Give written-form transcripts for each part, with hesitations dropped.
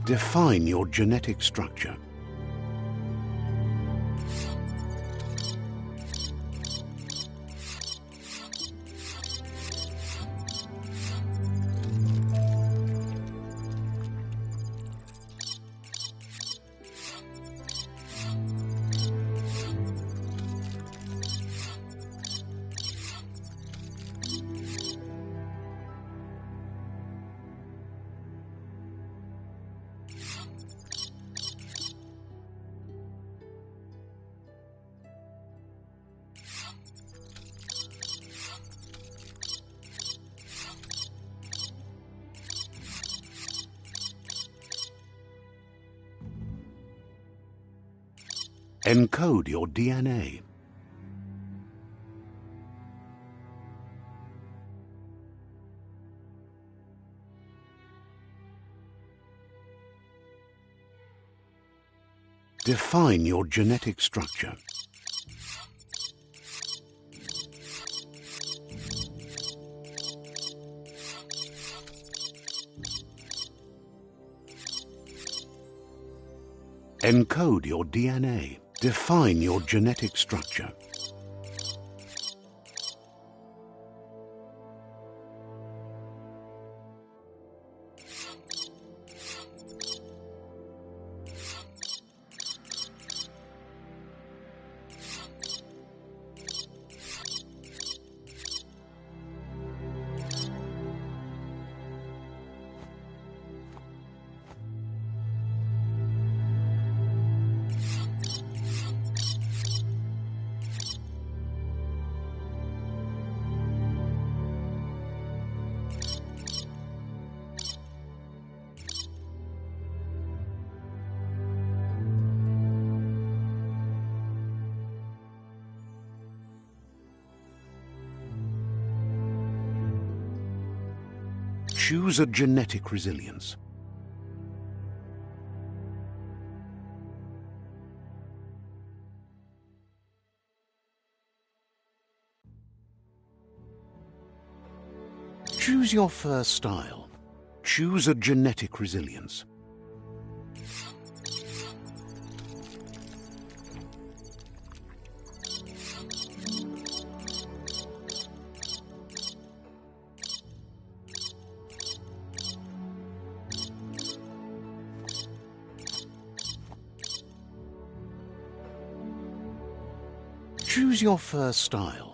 Define your genetic structure. Encode your DNA. Define your genetic structure. Encode your DNA. Define your genetic structure. Choose a genetic resilience. Choose your fur style. Choose a genetic resilience. Choose your fur style.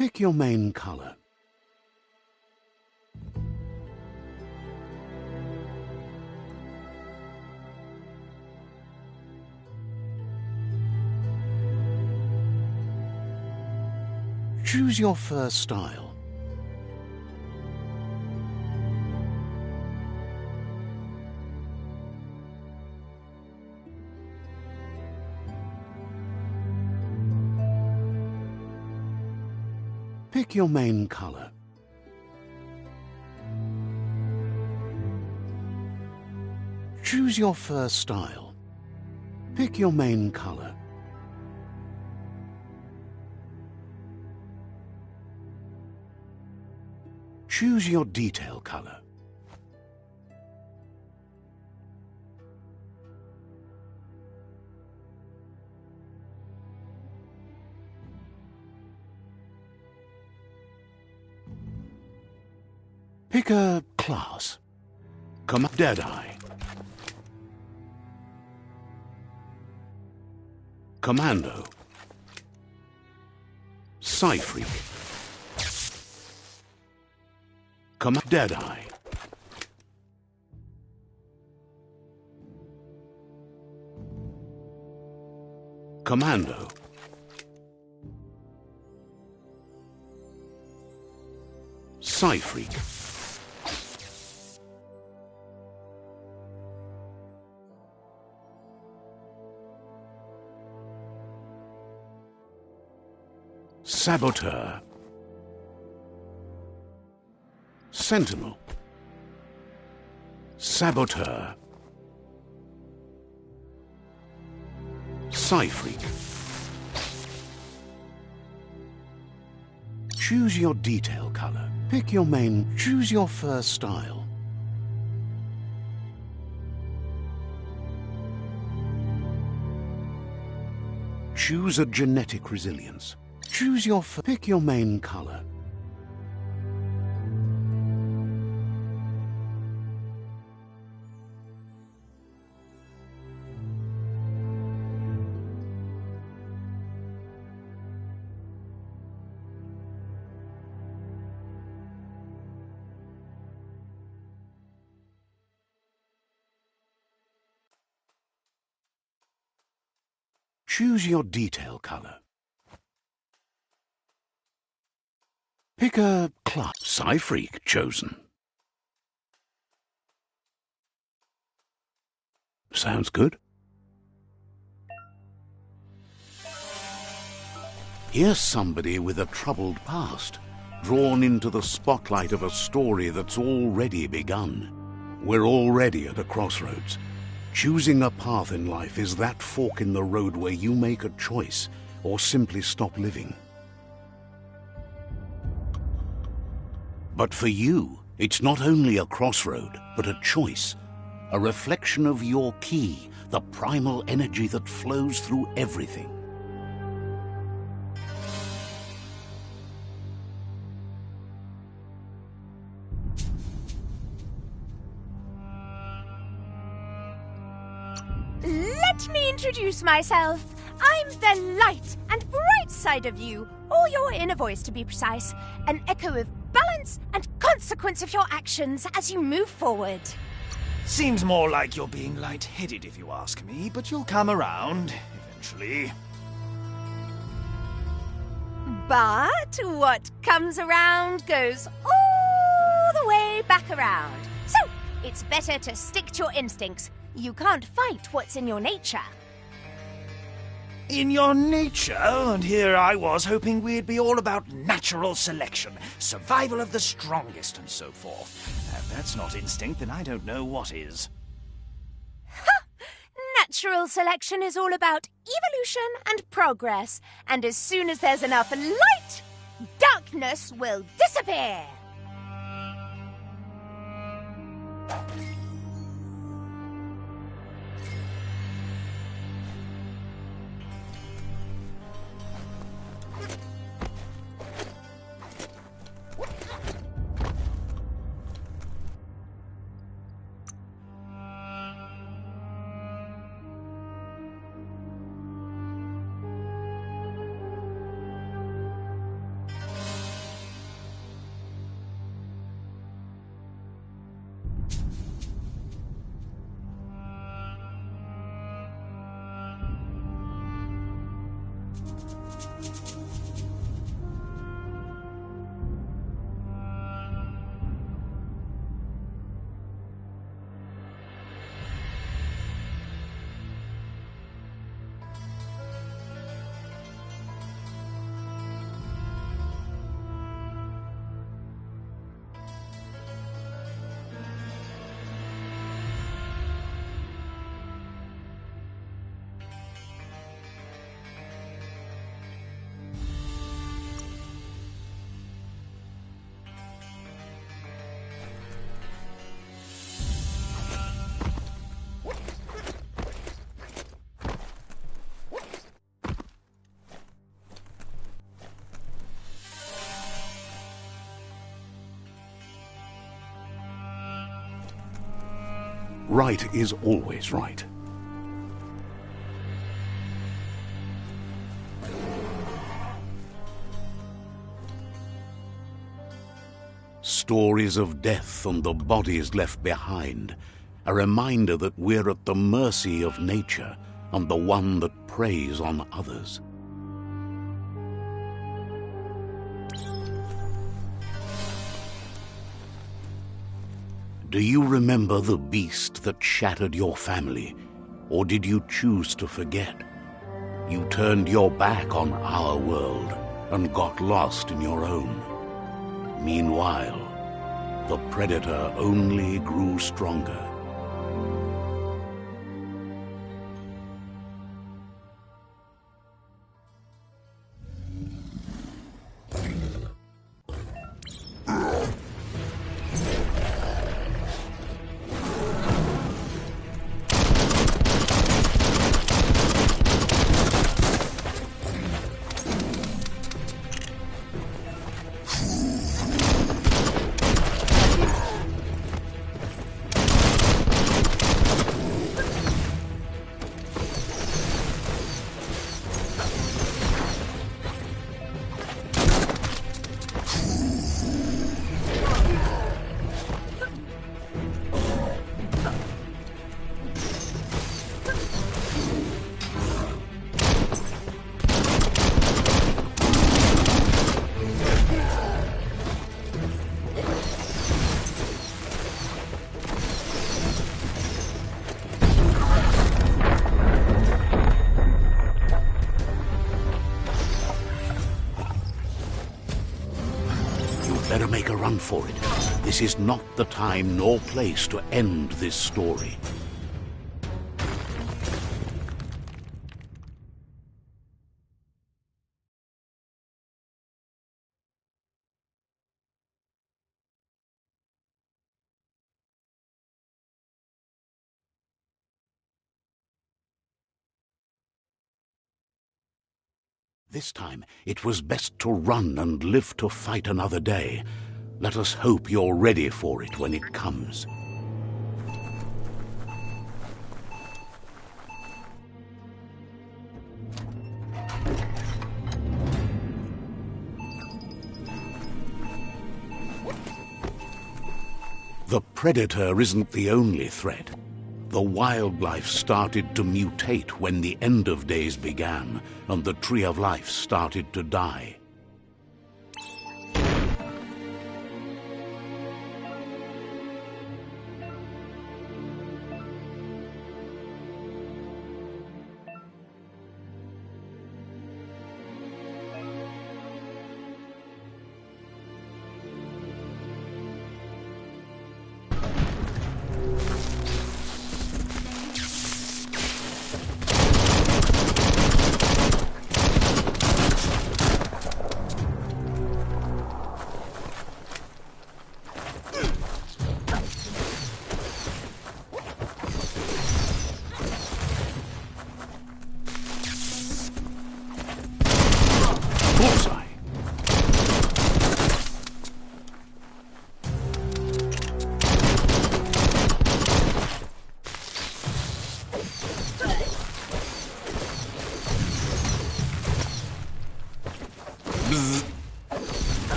Pick your main color. Choose your fur style. Pick your main color. Choose your fur style. Pick your main color. Choose your detail color. Pick a class. Deadeye. Commando. Psy-Freak. Deadeye. Commando. Psy-Freak. Saboteur. Sentinel. Saboteur. Psy-Freak. Choose your detail color. Pick your main. Choose your fur style. Choose a genetic resilience. Choose your fur. Pick your main color. Choose your detail color. Pick a class. Psy-Freak chosen. Sounds good. Here's somebody with a troubled past, drawn into the spotlight of a story that's already begun. We're already at a crossroads. Choosing a path in life is that fork in the road where you make a choice or simply stop living. But for you, it's not only a crossroad, but a choice, a reflection of your key, the primal energy that flows through everything. Let me introduce myself. I'm the light and bright side of you, or your inner voice to be precise, an echo of balance and consequence of your actions as you move forward. Seems more like you're being light-headed if you ask me, but you'll come around eventually. But what comes around goes all the way back around. So, it's better to stick to your instincts. You can't fight what's in your nature. In your nature, and here I was hoping we'd be all about natural selection, survival of the strongest, and so forth. If that's not instinct, then I don't know what is. Ha! Natural selection is all about evolution and progress, and as soon as there's enough light, darkness will disappear. Right is always right. Stories of death and the bodies left behind, a reminder that we're at the mercy of nature, and the one that preys on others. Do you remember the beast that shattered your family, or did you choose to forget? You turned your back on our world and got lost in your own. Meanwhile, the predator only grew stronger. Better make a run for it. This is not the time nor place to end this story. This time, it was best to run and live to fight another day. Let us hope you're ready for it when it comes. The predator isn't the only threat. The wildlife started to mutate when the end of days began, and the tree of life started to die.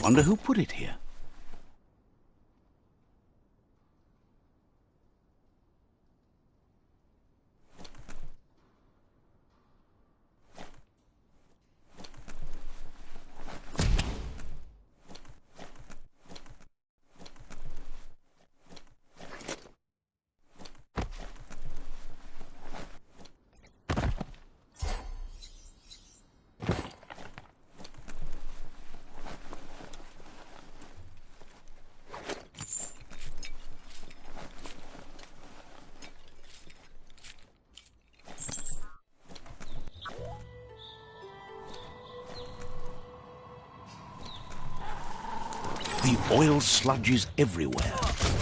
Wonder who put it here? The oil sludges everywhere.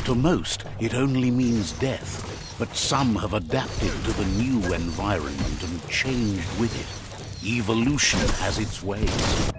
To most, it only means death, but some have adapted to the new environment and changed with it. Evolution has its ways.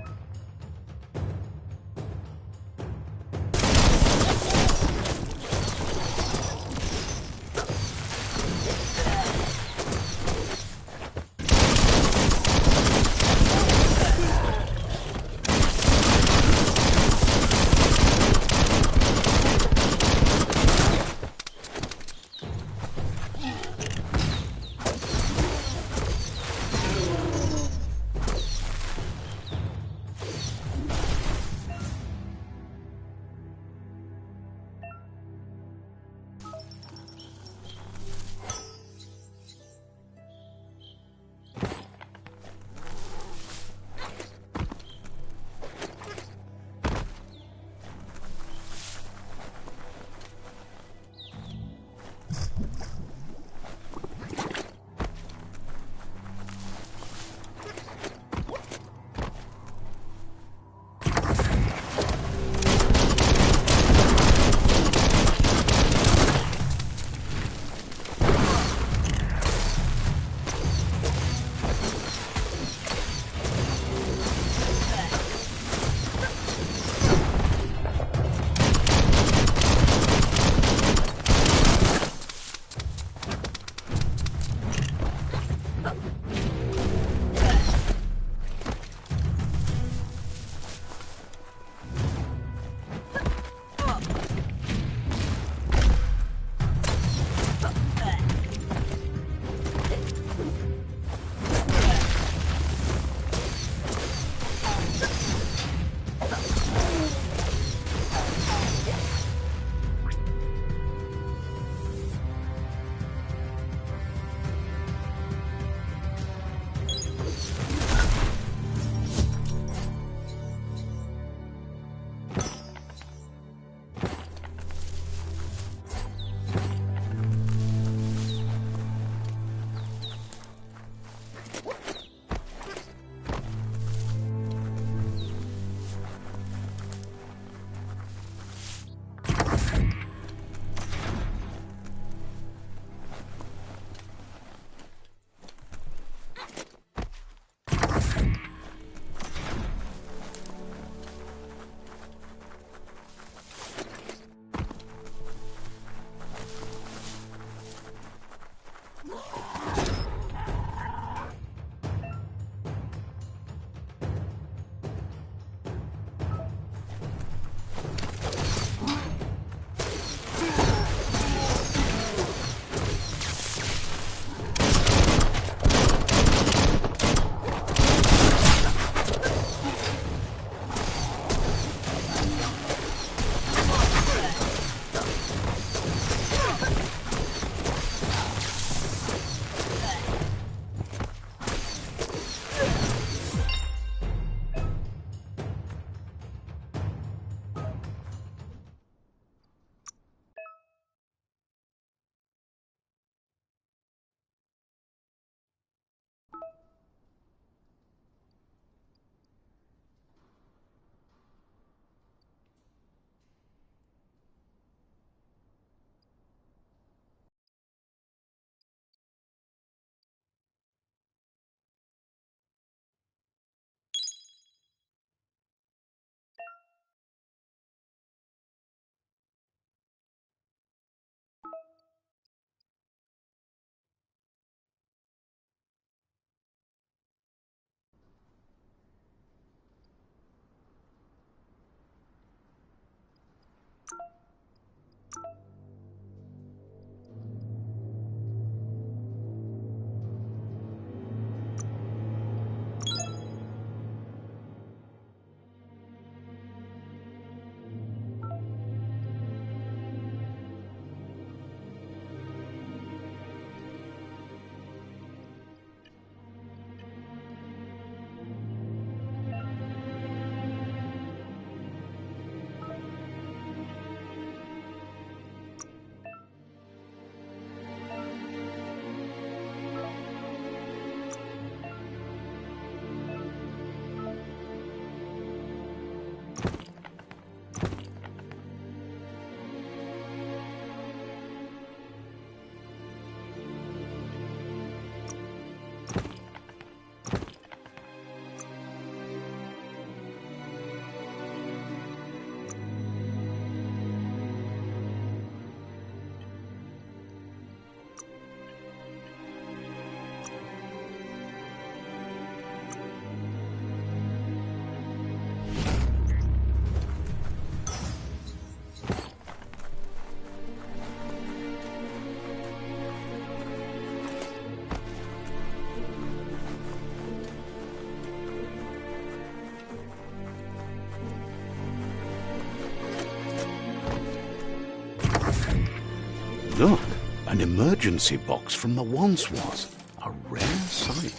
Look, an emergency box from the once was. A rare sight.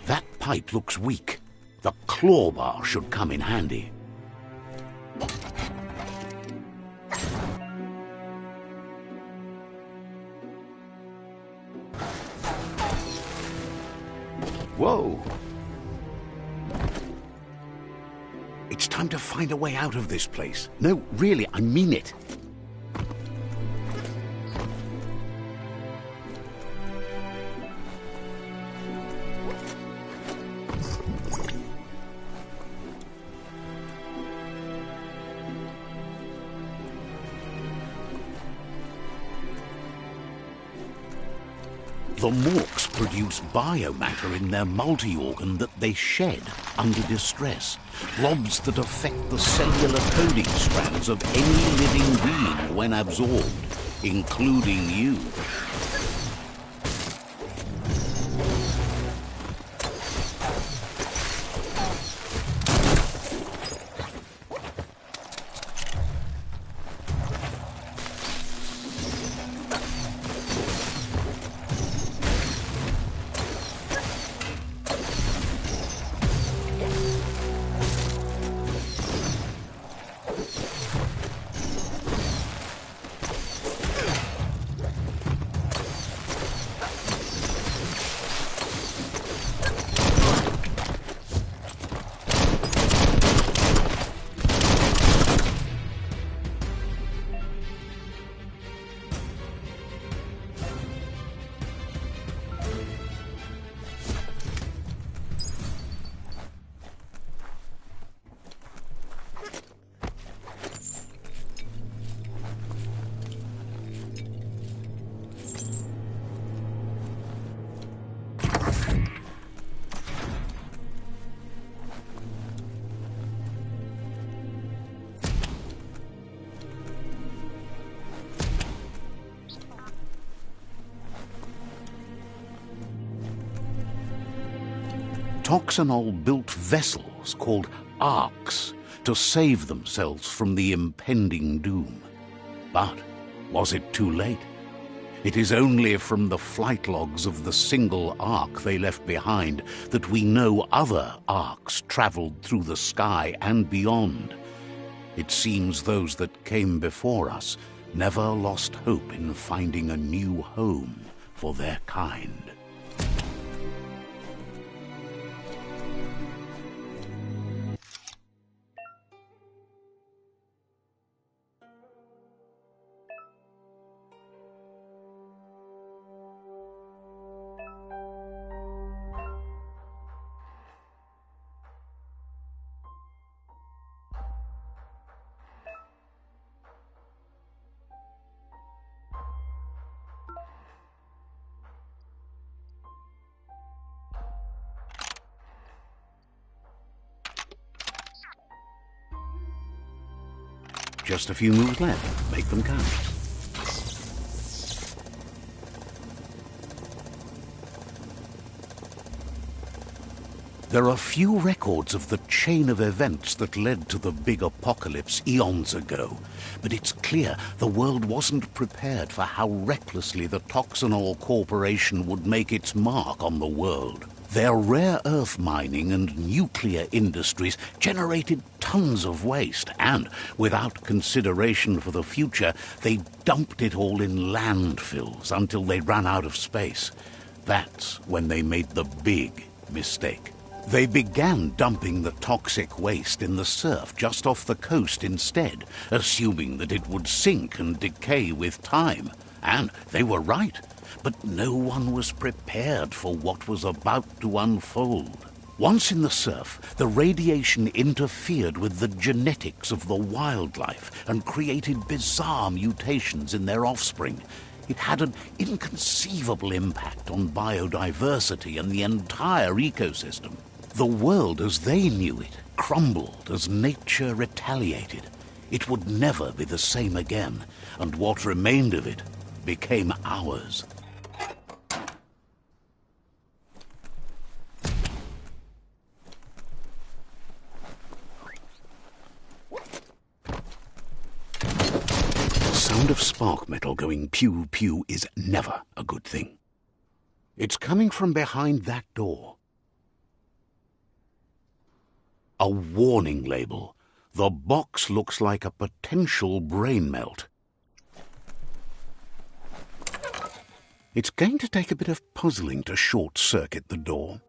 That pipe looks weak. The claw bar should come in handy. Whoa! It's time to find a way out of this place. No, really, I mean it. The morks produce biomatter in their multi-organ that they shed under distress. Blobs that affect the cellular coding strands of any living being when absorbed, including you. Toxanol built vessels called arks to save themselves from the impending doom. But was it too late? It is only from the flight logs of the single ark they left behind that we know other arks traveled through the sky and beyond. It seems those that came before us never lost hope in finding a new home for their kind. Just a few moves left. Make them count. There are few records of the chain of events that led to the big apocalypse eons ago, but it's clear the world wasn't prepared for how recklessly the Toxanol Corporation would make its mark on the world. Their rare earth mining and nuclear industries generated tons of waste, and, without consideration for the future, they dumped it all in landfills until they ran out of space. That's when they made the big mistake. They began dumping the toxic waste in the surf just off the coast instead, assuming that it would sink and decay with time. And they were right. But no one was prepared for what was about to unfold. Once in the surf, the radiation interfered with the genetics of the wildlife and created bizarre mutations in their offspring. It had an inconceivable impact on biodiversity and the entire ecosystem. The world as they knew it crumbled as nature retaliated. It would never be the same again, and what remained of it became ours. The sound of spark metal going pew-pew is never a good thing. It's coming from behind that door. A warning label. The box looks like a potential brain melt. It's going to take a bit of puzzling to short-circuit the door.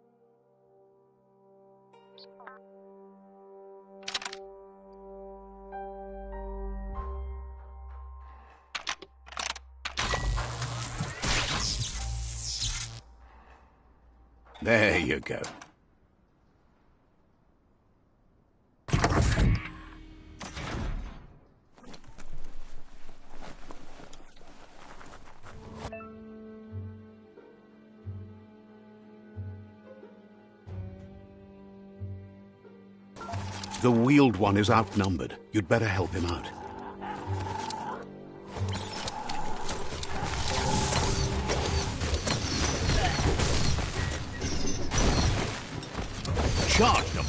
There you go. The wheeled one is outnumbered. You'd better help him out. Charge them!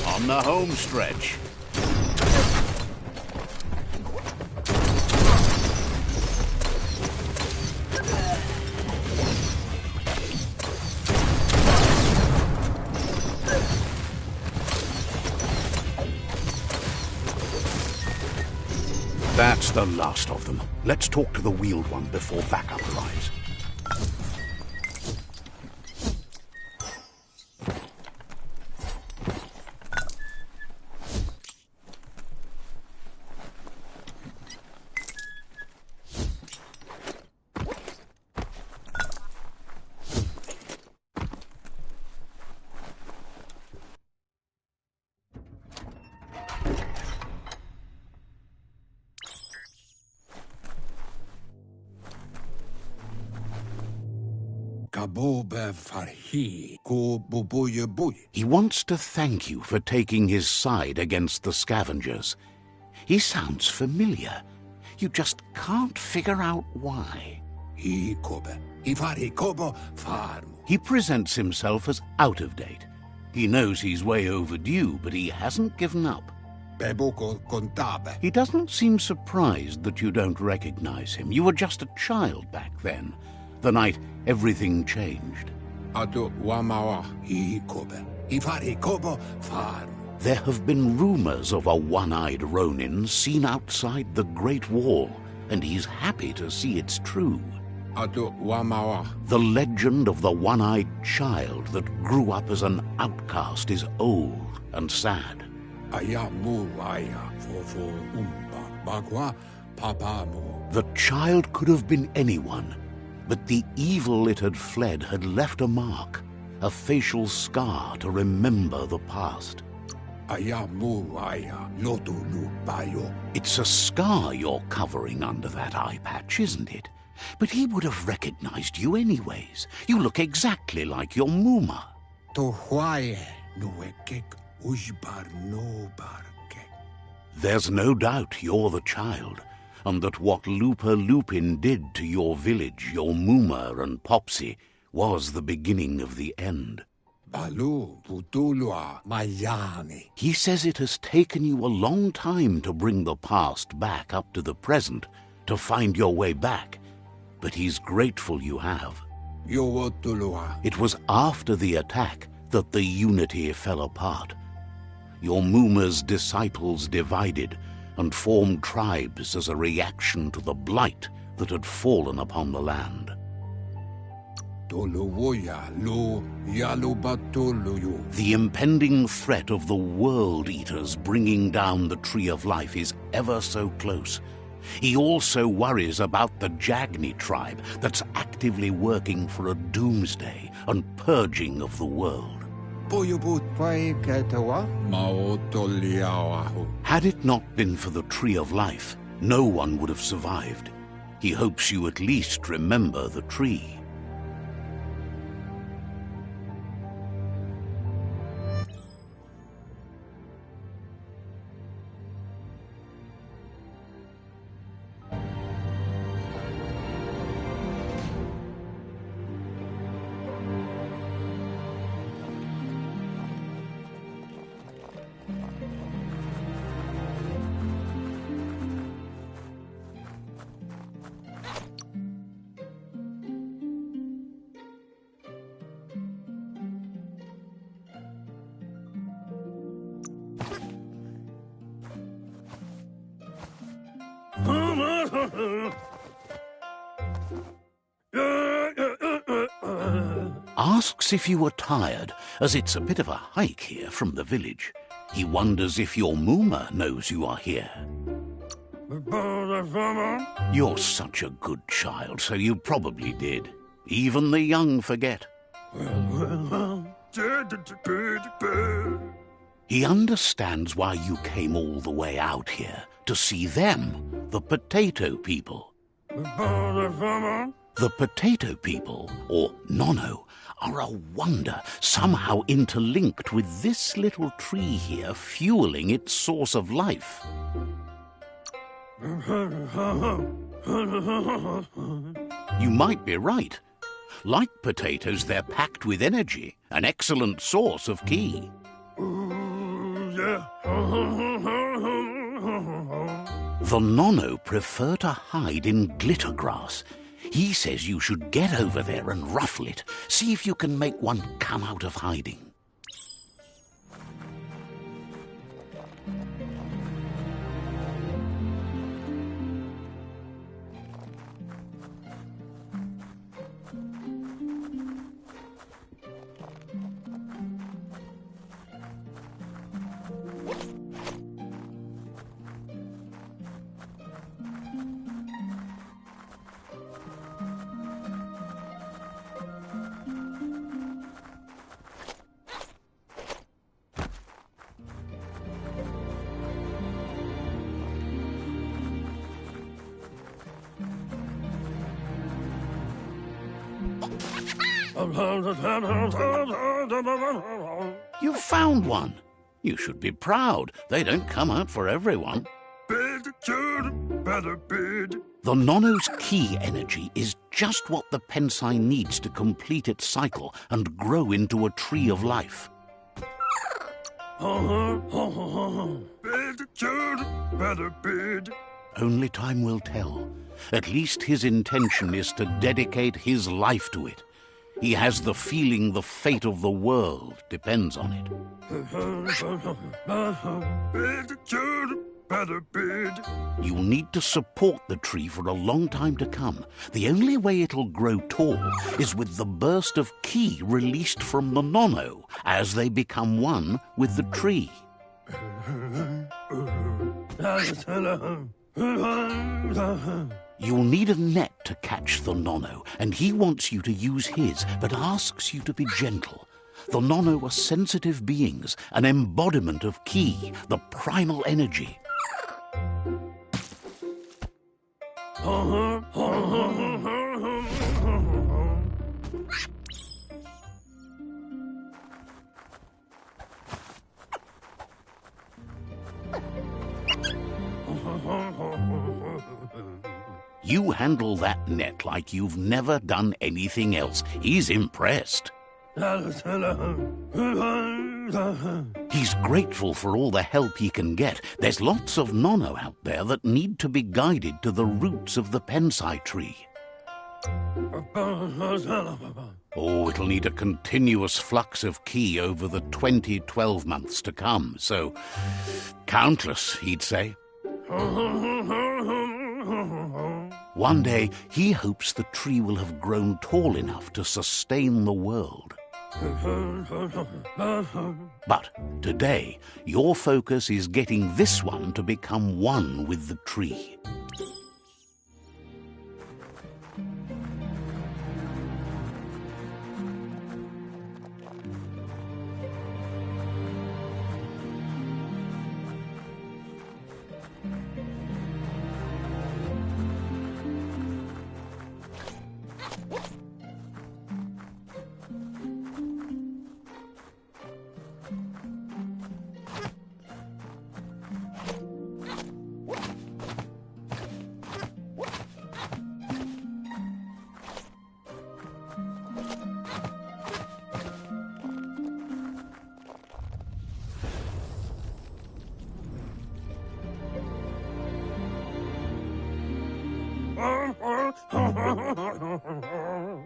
On the home stretch. That's the last of them. Let's talk to the wheeled one before backup arrives. He wants to thank you for taking his side against the scavengers. He sounds familiar. You just can't figure out why. He presents himself as out of date. He knows he's way overdue, but he hasn't given up. He doesn't seem surprised that you don't recognize him. You were just a child back then, the night everything changed. There have been rumors of a one-eyed Ronin seen outside the Great Wall, and he's happy to see it's true. The legend of the one-eyed child that grew up as an outcast is old and sad. The child could have been anyone, but the evil it had fled had left a mark, a facial scar to remember the past. It's a scar you're covering under that eye patch, isn't it? But he would have recognized you anyways. You look exactly like your Muma. There's no doubt you're the child, and that what Lupa Lupin did to your village, your Muma and Popsy, was the beginning of the end. He says it has taken you a long time to bring the past back up to the present, to find your way back, but he's grateful you have. It was after the attack that the unity fell apart. Your Muma's disciples divided and formed tribes as a reaction to the blight that had fallen upon the land. The impending threat of the World Eaters bringing down the Tree of Life is ever so close. He also worries about the Jagni tribe that's actively working for a doomsday and purging of the world. Had it not been for the Tree of Life, no one would have survived. He hopes you at least remember the tree. Asks if you are tired, as it's a bit of a hike here from the village. He wonders if your Mooma knows you are here. You're such a good child, so you probably did. Even the young forget. He understands why you came all the way out here, to see them, the potato people. The potato people, or Nono, are a wonder, somehow interlinked with this little tree here, fueling its source of life. You might be right. Like potatoes, they're packed with energy, an excellent source of ki. The Nono prefer to hide in glitter grass. He says you should get over there and ruffle it. See if you can make one come out of hiding. You found one. You should be proud. They don't come out for everyone. The Nono's ki energy is just what the Pensai needs to complete its cycle and grow into a tree of life. Only time will tell. At least his intention is to dedicate his life to it. He has the feeling the fate of the world depends on it. You'll need to support the tree for a long time to come. The only way it'll grow tall is with the burst of ki released from the Nono as they become one with the tree. You'll need a net to catch the Nono, and he wants you to use his, but asks you to be gentle. The Nono are sensitive beings, an embodiment of ki, the primal energy. You handle that net like you've never done anything else. He's impressed. He's grateful for all the help he can get. There's lots of Nono out there that need to be guided to the roots of the Pensai tree. Oh, it'll need a continuous flux of ki over the 12 months to come, so countless, he'd say. One day, he hopes the tree will have grown tall enough to sustain the world. But today, your focus is getting this one to become one with the tree.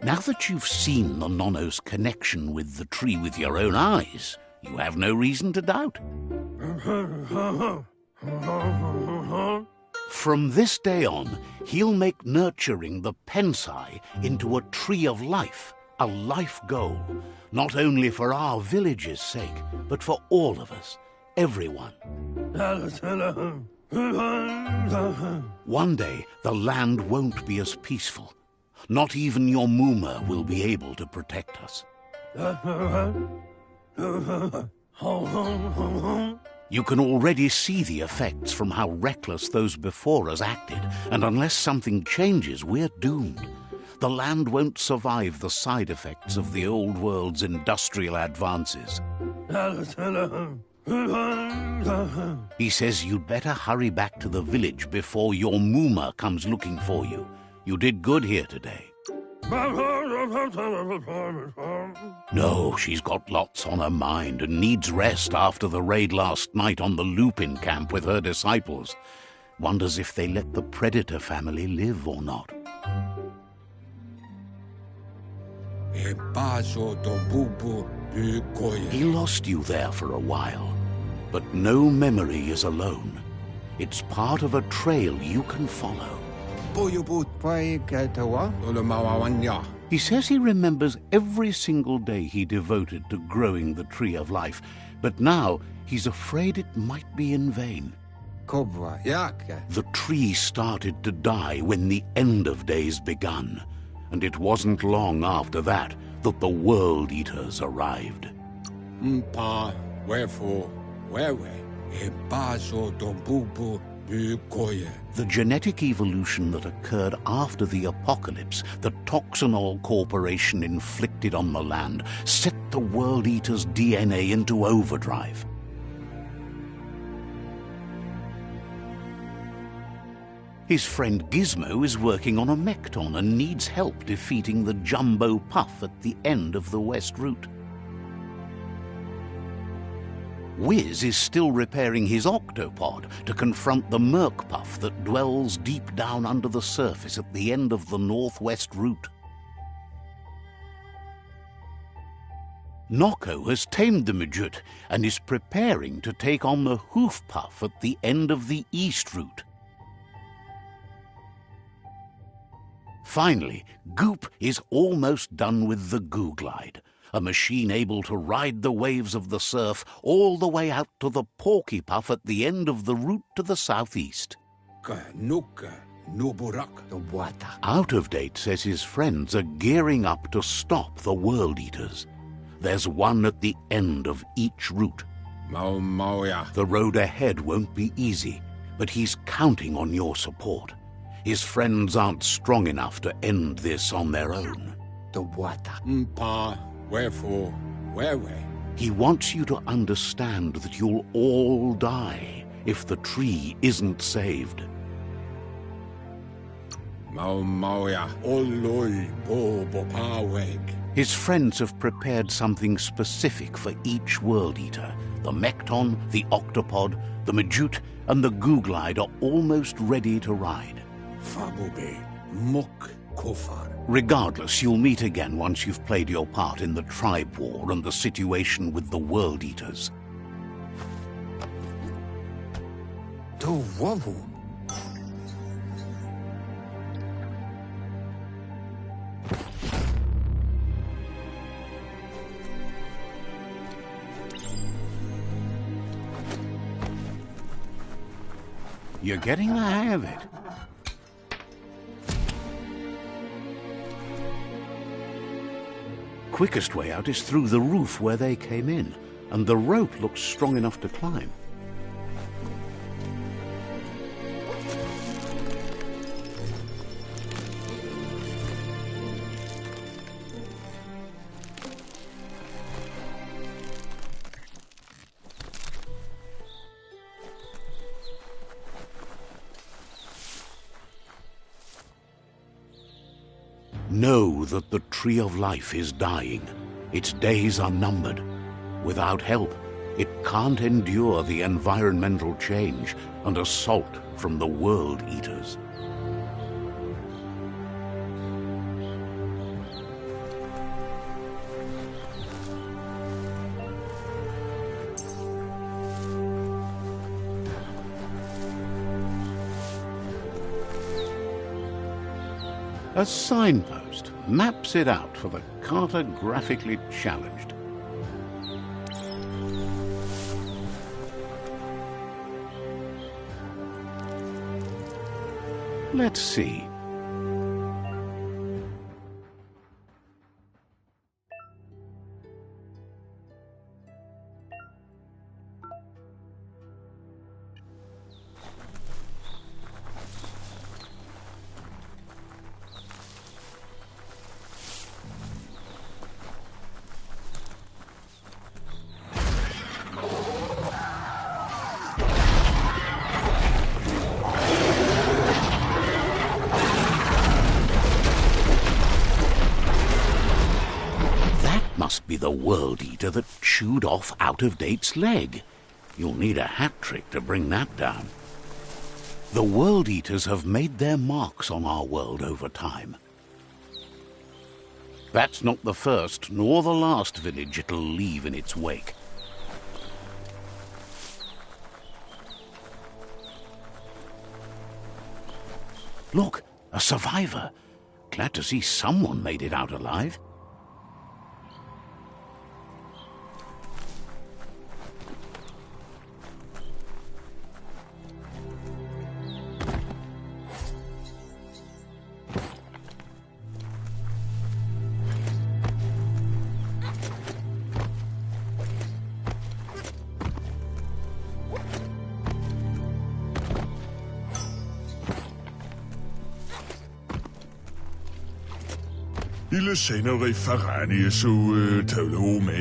Now that you've seen the Nonno's connection with the tree with your own eyes, you have no reason to doubt. From this day on, he'll make nurturing the Pensai into a tree of life, a life goal, not only for our village's sake, but for all of us, everyone. One day, the land won't be as peaceful. Not even your Muma will be able to protect us. You can already see the effects from how reckless those before us acted, and unless something changes, we're doomed. The land won't survive the side effects of the old world's industrial advances. He says you'd better hurry back to the village before your Muma comes looking for you. You did good here today. No, she's got lots on her mind and needs rest after the raid last night on the Lupin camp with her disciples. Wonders if they let the Predator family live or not. He lost you there for a while, but no memory is alone. It's part of a trail you can follow. He says he remembers every single day he devoted to growing the Tree of Life, but now he's afraid it might be in vain. The tree started to die when the end of days begun, and it wasn't long after that that the World Eaters arrived. The genetic evolution that occurred after the apocalypse that Toxinol Corporation inflicted on the land set the World Eater's DNA into overdrive. His friend Gizmo is working on a Mekton and needs help defeating the Jumbo Puff at the end of the West Route. Wiz is still repairing his octopod to confront the Merc Puff that dwells deep down under the surface at the end of the Northwest Route. Noko has tamed the Majut and is preparing to take on the Hoof Puff at the end of the East Route. Finally, Goop is almost done with the Googlide, a machine able to ride the waves of the surf all the way out to the Porky Puff at the end of the route to the southeast. Out of Date says his friends are gearing up to stop the World Eaters. There's one at the end of each route. The road ahead won't be easy, but he's counting on your support. His friends aren't strong enough to end this on their own. He wants you to understand that you'll all die if the tree isn't saved. His friends have prepared something specific for each World Eater. The Mekton, the Octopod, the Majut, and the Googlide are almost ready to ride. Regardless, you'll meet again once you've played your part in the tribe war and the situation with the World Eaters. You're getting the hang of it. Quickest way out is through the roof where they came in, and the rope looks strong enough to climb. Know that the Tree of Life is dying. Its days are numbered. Without help, it can't endure the environmental change and assault from the World Eaters. A signpost maps it out for the cartographically challenged. Let's see. Must be the World Eater that chewed off Out-of-Date's leg. You'll need a hat trick to bring that down. The World Eaters have made their marks on our world over time. That's not the first nor the last village it'll leave in its wake. Look, a survivor. Glad to see someone made it out alive.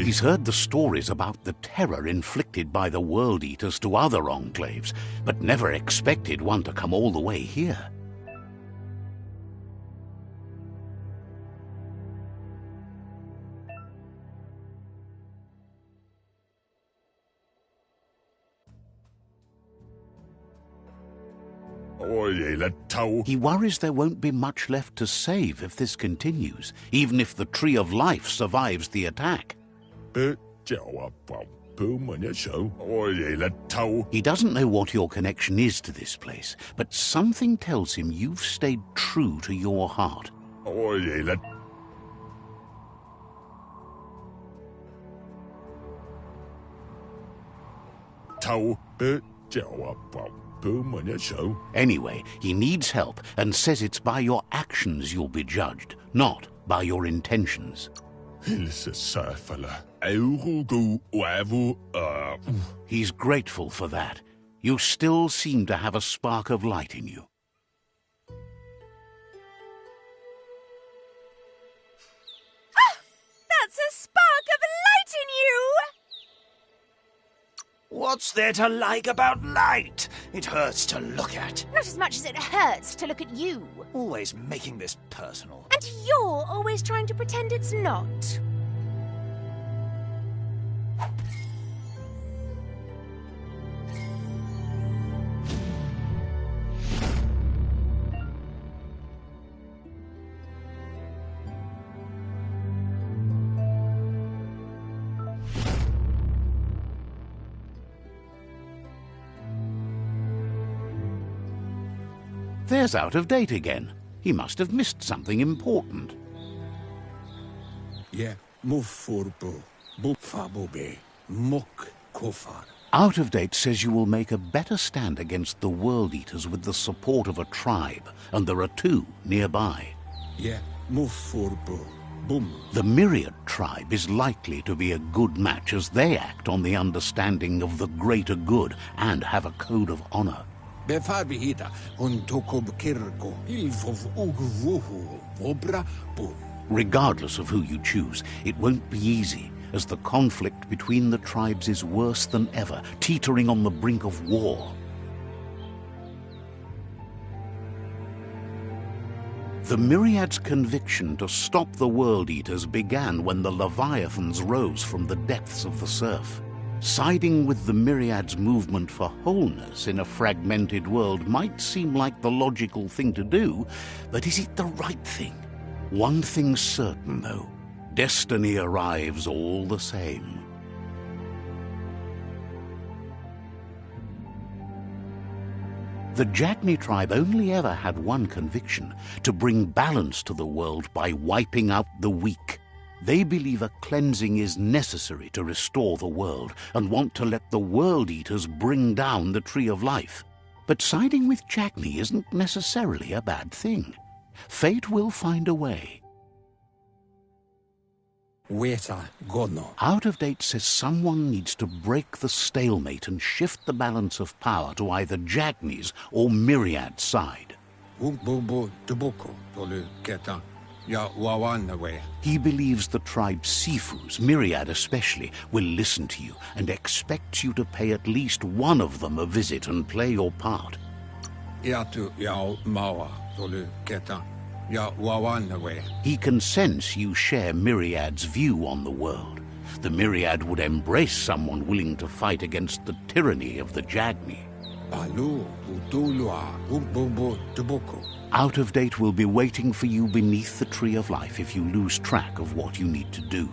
He's heard the stories about the terror inflicted by the World Eaters to other enclaves, but never expected one to come all the way here. He worries there won't be much left to save if this continues, even if the Tree of Life survives the attack. He doesn't know what your connection is to this place, but something tells him you've stayed true to your heart. Anyway, he needs help and says it's by your actions you'll be judged, not by your intentions. He's grateful for that. You still seem to have a spark of light in you. That's a spark of light in you! What's there to like about light? It hurts to look at. Not as much as it hurts to look at you. Always making this personal. And you're always trying to pretend it's not. There's Out-of-Date again. He must have missed something important. Yeah, move forbo, buffabobe, mok kofar, Out of Date says you will make a better stand against the World Eaters with the support of a tribe, and there are 2 nearby. Yeah, move for boom. The Myriad tribe is likely to be a good match as they act on the understanding of the greater good and have a code of honor. Befarbihita, un tokob kirko, ilfov ugvuhu, vobra boom. Regardless of who you choose, it won't be easy, as the conflict between the tribes is worse than ever, teetering on the brink of war. The Myriad's conviction to stop the World Eaters began when the Leviathans rose from the depths of the surf. Siding with the Myriad's movement for wholeness in a fragmented world might seem like the logical thing to do, but is it the right thing? One thing's certain, though. Destiny arrives all the same. The Jagni tribe only ever had one conviction: to bring balance to the world by wiping out the weak. They believe a cleansing is necessary to restore the world and want to let the World Eaters bring down the Tree of Life. But siding with Jagni isn't necessarily a bad thing. Fate will find a way. Weta gono. Out of Date says someone needs to break the stalemate and shift the balance of power to either Jagni's or Myriad's side. Bobo toboko, tolu keta. Ya wawan away. He believes the tribe Sifus, Myriad especially, will listen to you and expects you to pay at least one of them a visit and play your part. Yatu yao mawa, tolu keta. Ya wawan away. He can sense you share Myriad's view on the world. The Myriad would embrace someone willing to fight against the tyranny of the Jagni. Balu, utulua, bobo toboko. Out of Date will be waiting for you beneath the Tree of Life if you lose track of what you need to do.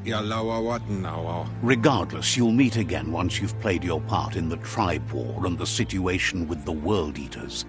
Ya lawawatan awa. Regardless, you'll meet again once you've played your part in the tribe war and the situation with the World Eaters.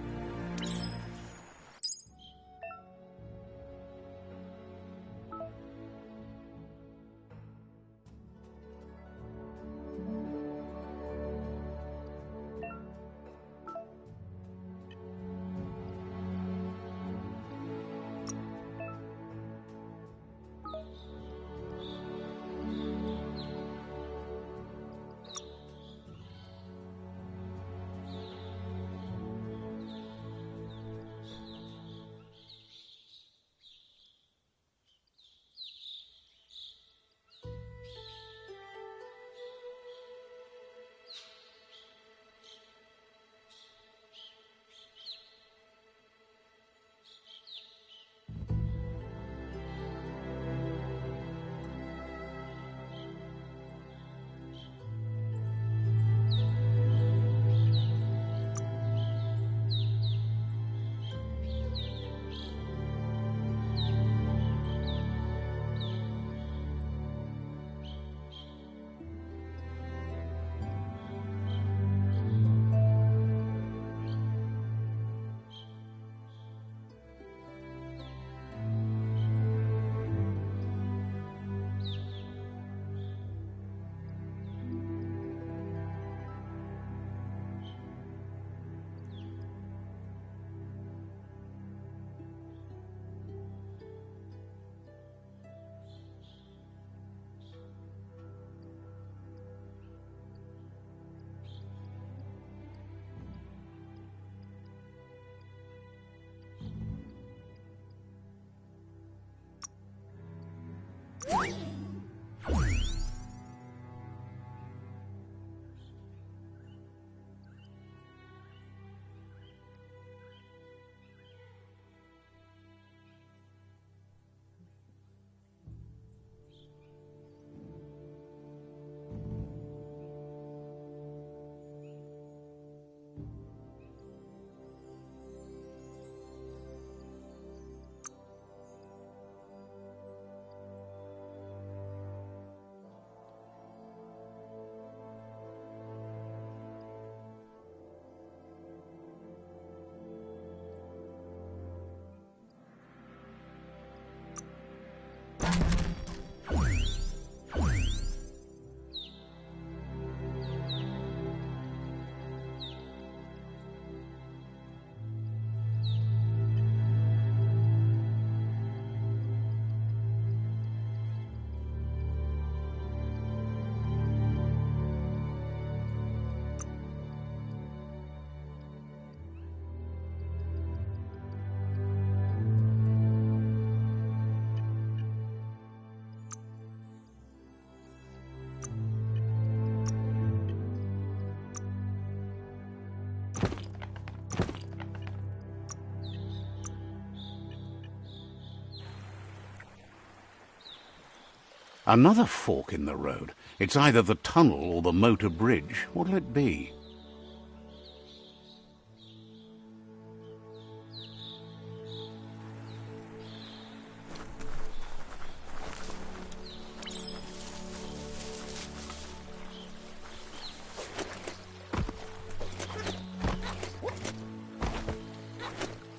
Another fork in the road. It's either the tunnel or the motor bridge. What'll it be?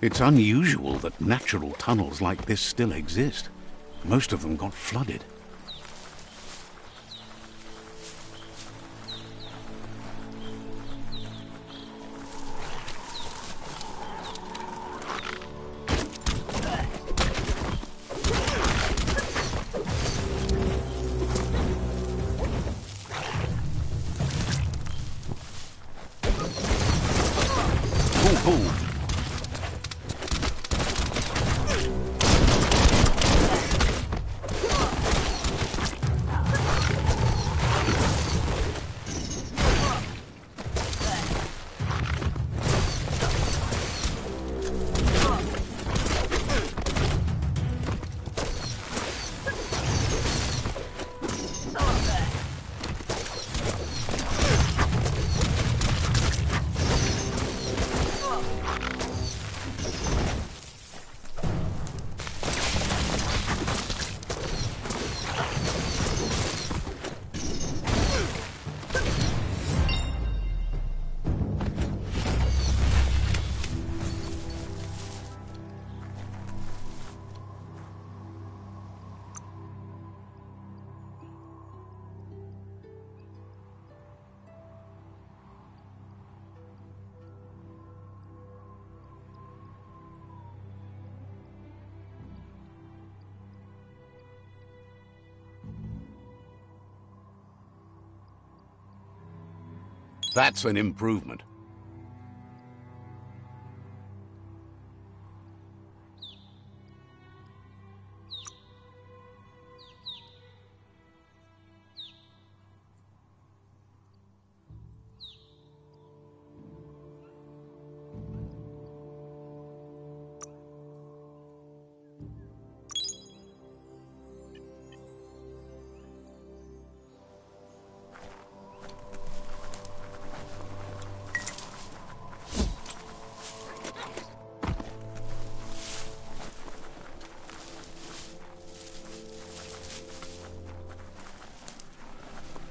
It's unusual that natural tunnels like this still exist. Most of them got flooded. That's an improvement.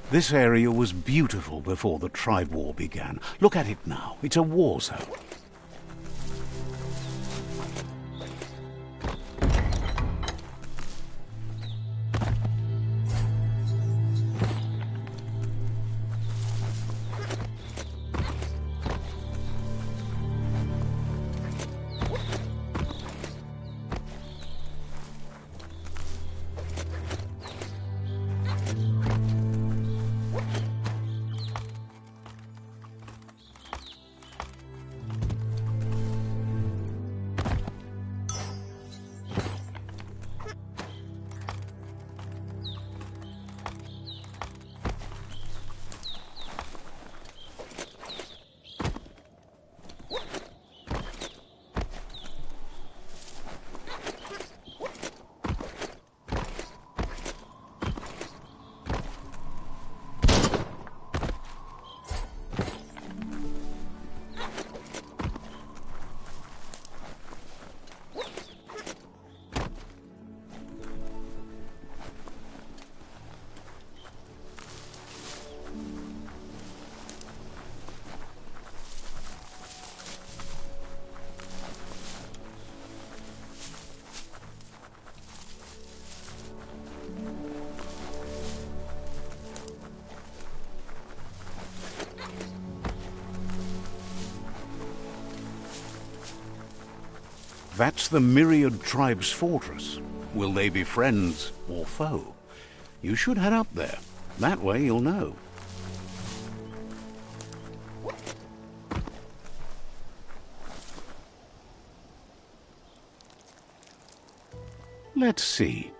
This area was beautiful before the tribe war began. Look at it now. It's a war zone. That's the Myriad Tribe's fortress. Will they be friends or foe? You should head up there. That way you'll know. Let's see.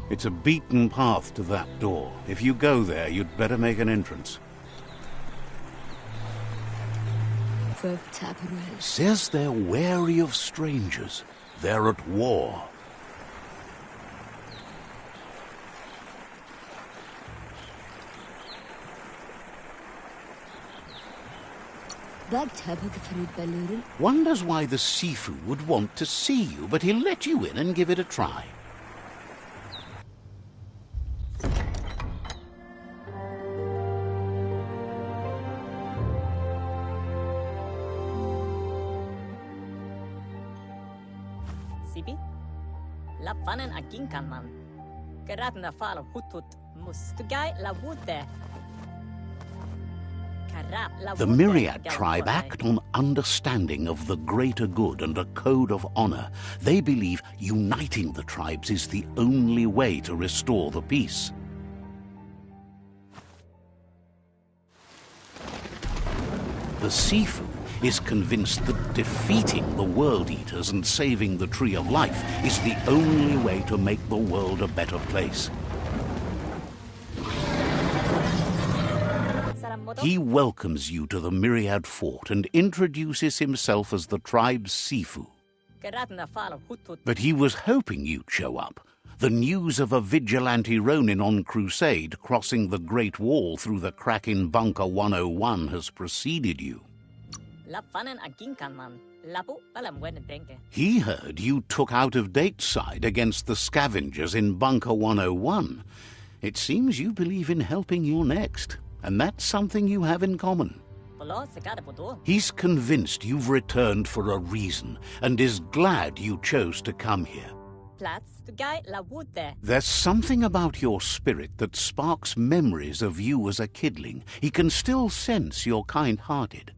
It's a beaten path to that door. If you go there, you'd better make an entrance. Says they're wary of strangers. They're at war. Wonders why the Sifu would want to see you, but he'll let you in and give it a try. Sibi? Lappanen aginkanman. Geratna falo hutut mus. Tugai la wute. The Myriad tribe act on understanding of the greater good and a code of honor. They believe uniting the tribes is the only way to restore the peace. The Sifu is convinced that defeating the World Eaters and saving the Tree of Life is the only way to make the world a better place. He welcomes you to the Myriad Fort and introduces himself as the tribe's Sifu. But he was hoping you'd show up. The news of a vigilante Ronin on crusade crossing the Great Wall through the crack in Bunker 101 has preceded you. He heard you took out-of-date side against the scavengers in Bunker 101. It seems you believe in helping your next. And that's something you have in common. He's convinced you've returned for a reason and is glad you chose to come here. There's something about your spirit that sparks memories of you as a kidling. He can still sense you're kind-hearted.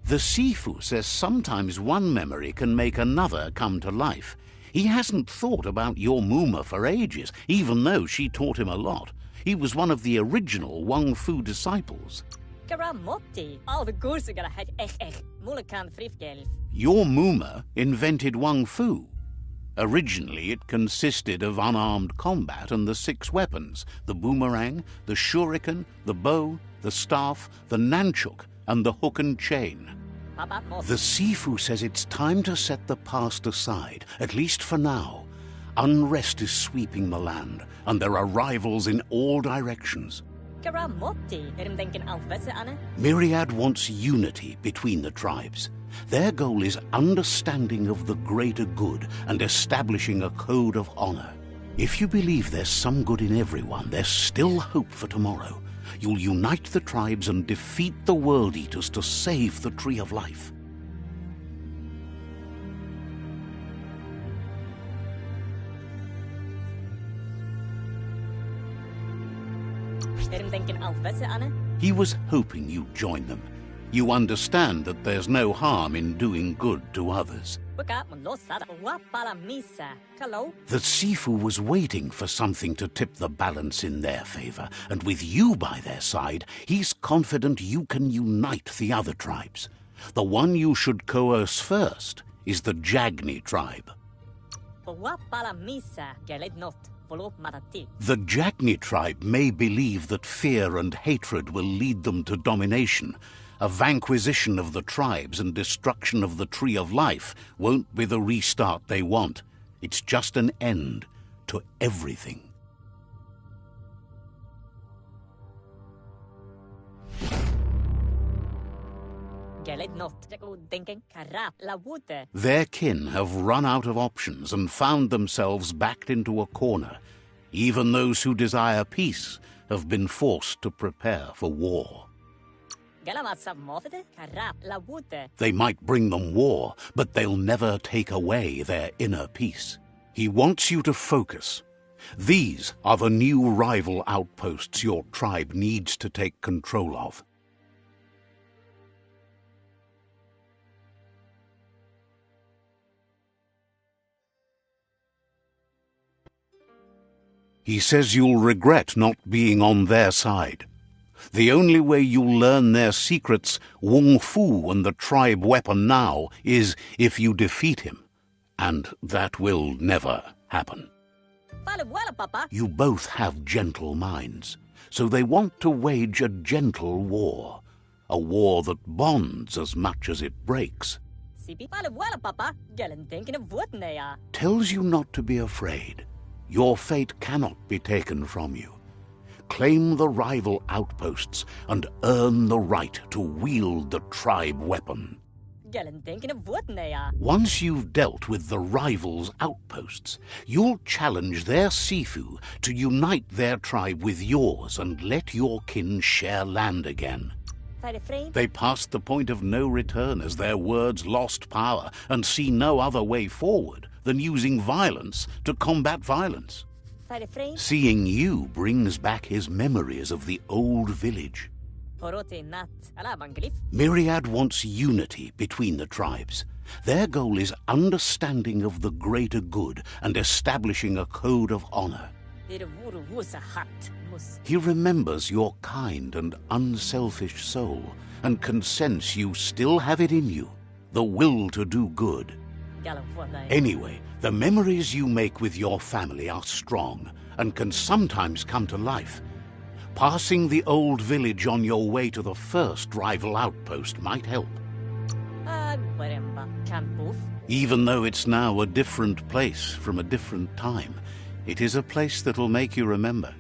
The Sifu says sometimes one memory can make another come to life. He hasn't thought about your Muma for ages, even though she taught him a lot. He was one of the original Wang Fu disciples. Your Muma invented Wang Fu. Originally, it consisted of unarmed combat and the 6 weapons: the boomerang, the shuriken, the bow, the staff, the nunchuk, and the hook and chain. The Sifu says it's time to set the past aside, at least for now. Unrest is sweeping the land, and there are rivals in all directions. Myriad wants unity between the tribes. Their goal is understanding of the greater good and establishing a code of honor. If you believe there's some good in everyone, there's still hope for tomorrow. You'll unite the tribes and defeat the World Eaters to save the Tree of Life. He was hoping you'd join them. You understand that there's no harm in doing good to others. The Sifu was waiting for something to tip the balance in their favor, and with you by their side, he's confident you can unite the other tribes. The one you should coerce first is the Jagni tribe. The Jagni tribe may believe that fear and hatred will lead them to domination. A vanquisition of the tribes and destruction of the Tree of Life won't be the restart they want. It's just an end to everything. Their kin have run out of options and found themselves backed into a corner. Even those who desire peace have been forced to prepare for war. They might bring them war, but they'll never take away their inner peace. He wants you to focus. These are the new rival outposts your tribe needs to take control of. He says you'll regret not being on their side. The only way you'll learn their secrets, Wung Fu and the tribe weapon now, is if you defeat him. And that will never happen. You both have gentle minds, so they want to wage a gentle war. a war that bonds as much as it breaks, Sipi pala wala papa, galen thinking of what nea. tells you not to be afraid. Your fate cannot be taken from you. Claim the rival outposts and earn the right to wield the tribe weapon. Galen thinking of what nea. Once you've dealt with the rivals' outposts, you'll challenge their Sifu to unite their tribe with yours and let your kin share land again. Fight afraid? They passed the point of no return as their words lost power and see no other way forward than using violence to combat violence. Fight afraid? Seeing you brings back his memories of the old village. Porote nat. Ala banglif. Myriad wants unity between the tribes. Their goal is understanding of the greater good and establishing a code of honor. Dere wuru wusa hat. Mus. He remembers your kind and unselfish soul and can sense you still have it in you, the will to do good. Galen what nea. Anyway, the memories you make with your family are strong and can sometimes come to life. Passing the old village on your way to the first rival outpost might help. Waremba. Can't move. Even though it's now a different place from a different time, it is a place that'll make you remember.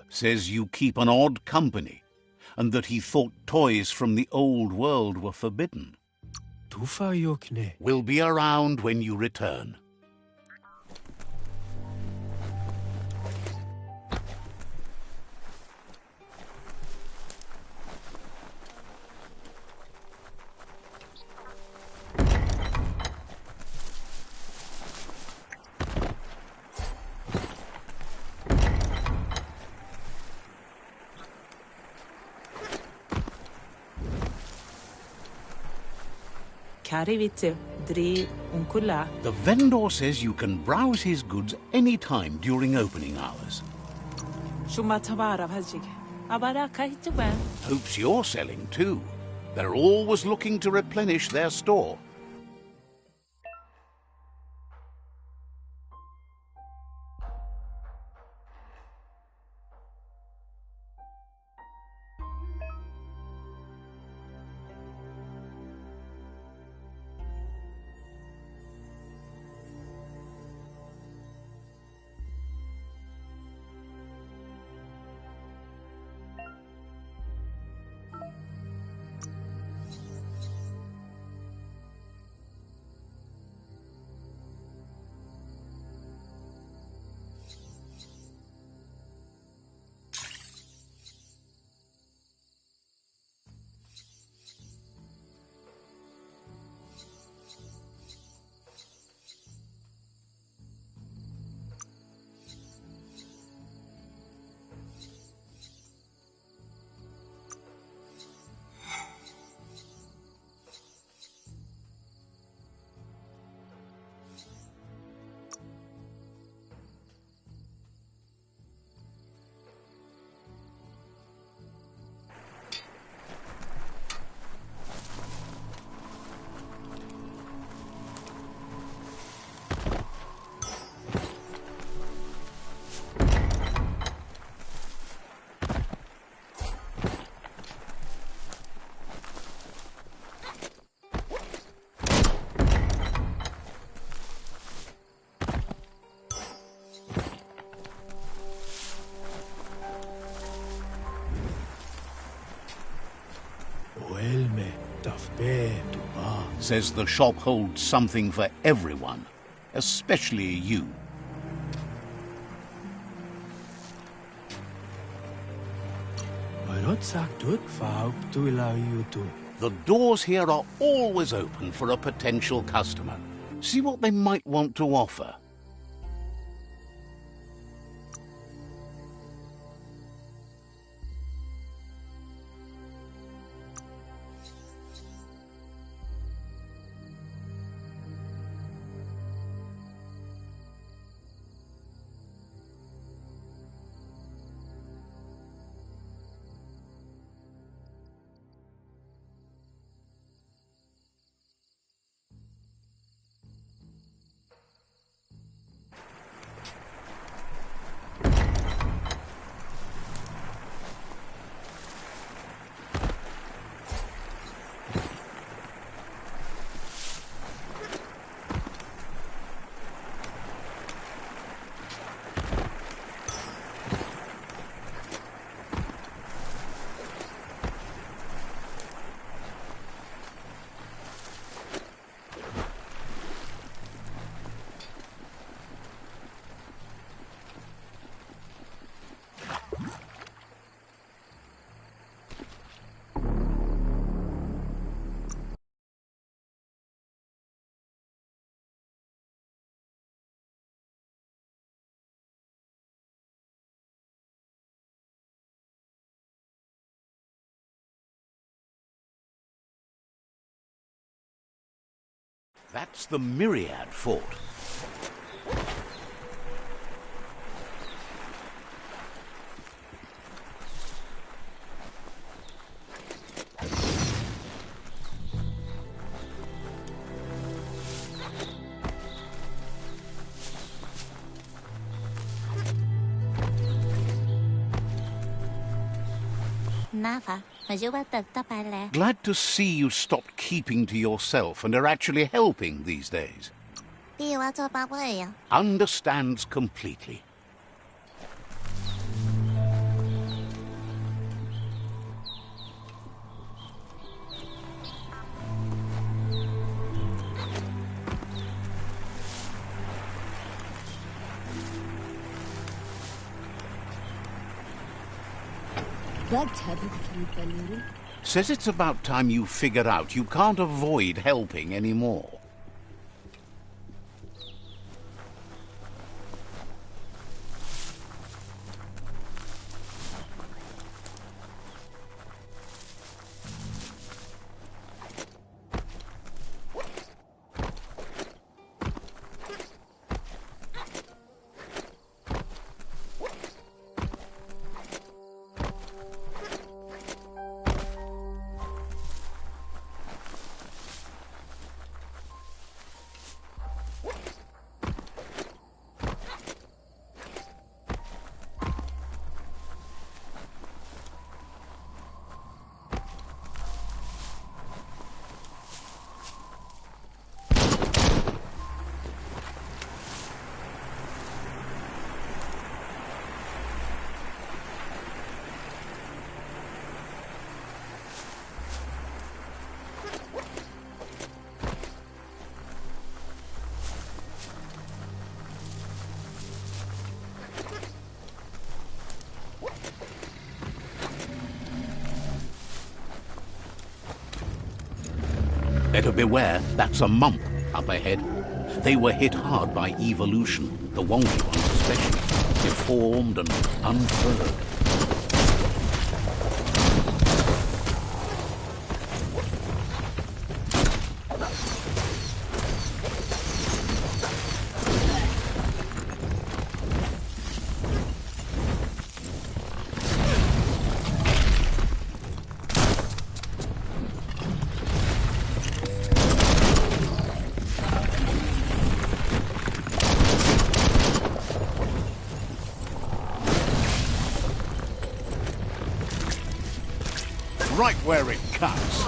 Says you keep an odd company, and that he thought toys from the old world were forbidden. We'll be around when you return. The vendor says you can browse his goods any time during opening hours. Hopes you're selling too. They're always looking to replenish their store. Says the shop holds something for everyone, especially you. The doors here are always open for a potential customer. See what they might want to offer. That's the Myriad Fort. Glad to see you stopped keeping to yourself and are actually helping these days. Understands completely. Says it's about time you figured out you can't avoid helping anymore. Better beware, that's a mump up ahead. They were hit hard by evolution, the wonky ones especially, deformed and unfurred. Right where it cuts.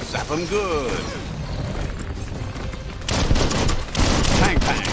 Zap 'em good. Bang, bang.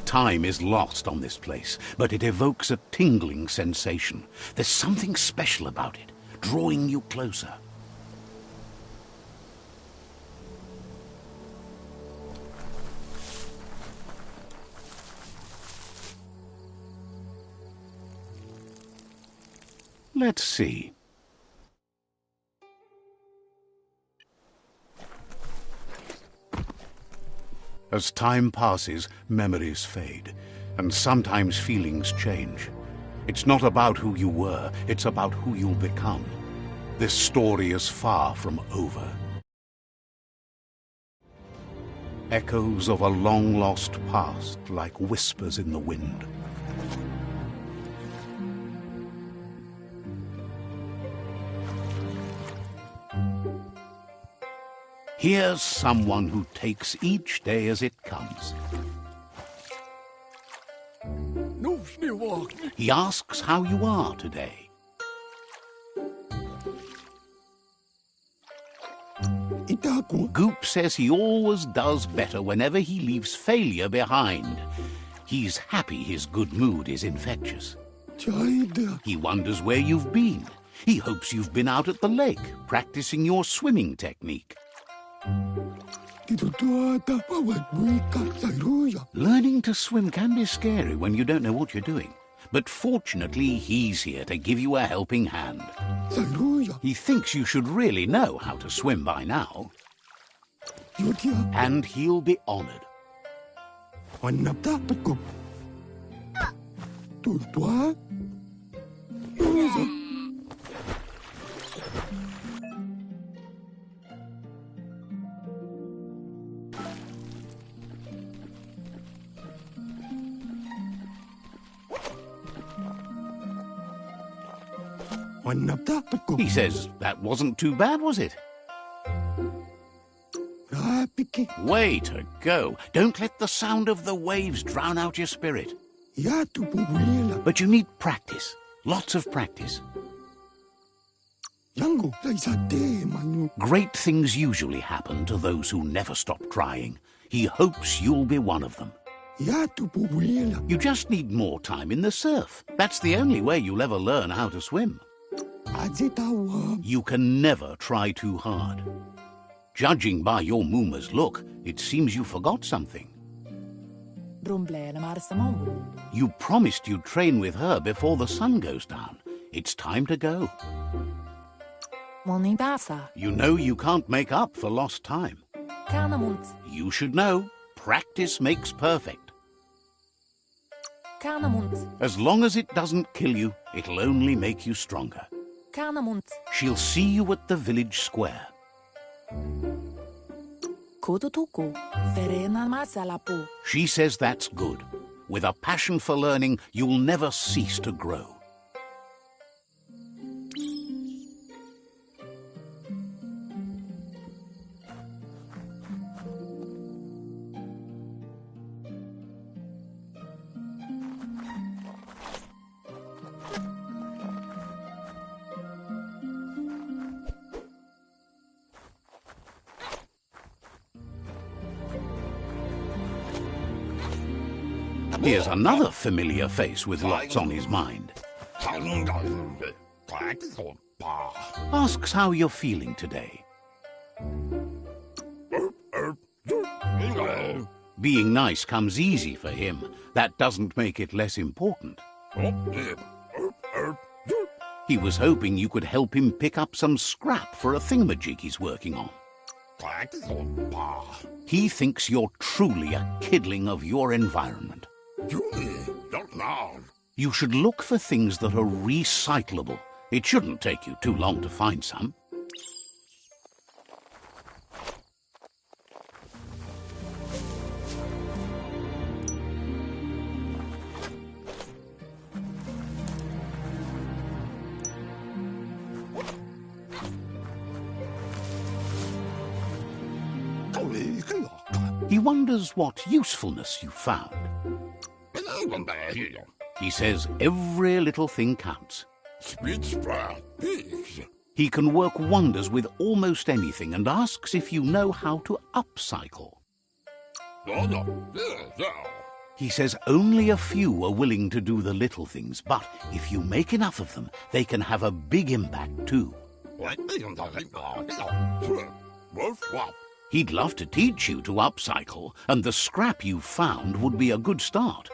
Time is lost on this place, but it evokes a tingling sensation. There's something special about it, drawing you closer. Let's see. As time passes, memories fade, and sometimes feelings change. It's not about who you were, it's about who you'll become. This story is far from over. Echoes of a long-lost past, like whispers in the wind. Here's someone who takes each day as it comes. He asks how you are today. Goop says he always does better whenever he leaves failure behind. He's happy his good mood is infectious. He wonders where you've been. He hopes you've been out at the lake, practicing your swimming technique. Learning to swim can be scary when you don't know what you're doing. But fortunately, he's here to give you a helping hand. He thinks you should really know how to swim by now. And he'll be honored. He says, that wasn't too bad, was it? Way to go. Don't let the sound of the waves drown out your spirit. But you need practice. Lots of practice. Great things usually happen to those who never stop trying. He hopes you'll be one of them. You just need more time in the surf. That's the only way you'll ever learn how to swim. You can never try too hard. Judging by your Mooma's look, it seems you forgot something. You promised you'd train with her before the sun goes down. It's time to go. You know you can't make up for lost time. You should know, practice makes perfect. As long as it doesn't kill you, it'll only make you stronger. She'll see you at the village square. She says that's good. With a passion for learning, you'll never cease to grow. Here's another familiar face with lots on his mind. Asks how you're feeling today. Being nice comes easy for him. That doesn't make it less important. He was hoping you could help him pick up some scrap for a thingamajig he's working on. He thinks you're truly a kidling of your environment. You should look for things that are recyclable. It shouldn't take you too long to find some. He wonders what usefulness you found. He says every little thing counts. He can work wonders with almost anything and asks if you know how to upcycle. He says only a few are willing to do the little things, but if you make enough of them, they can have a big impact too. He'd love to teach you to upcycle, and the scrap you found would be a good start.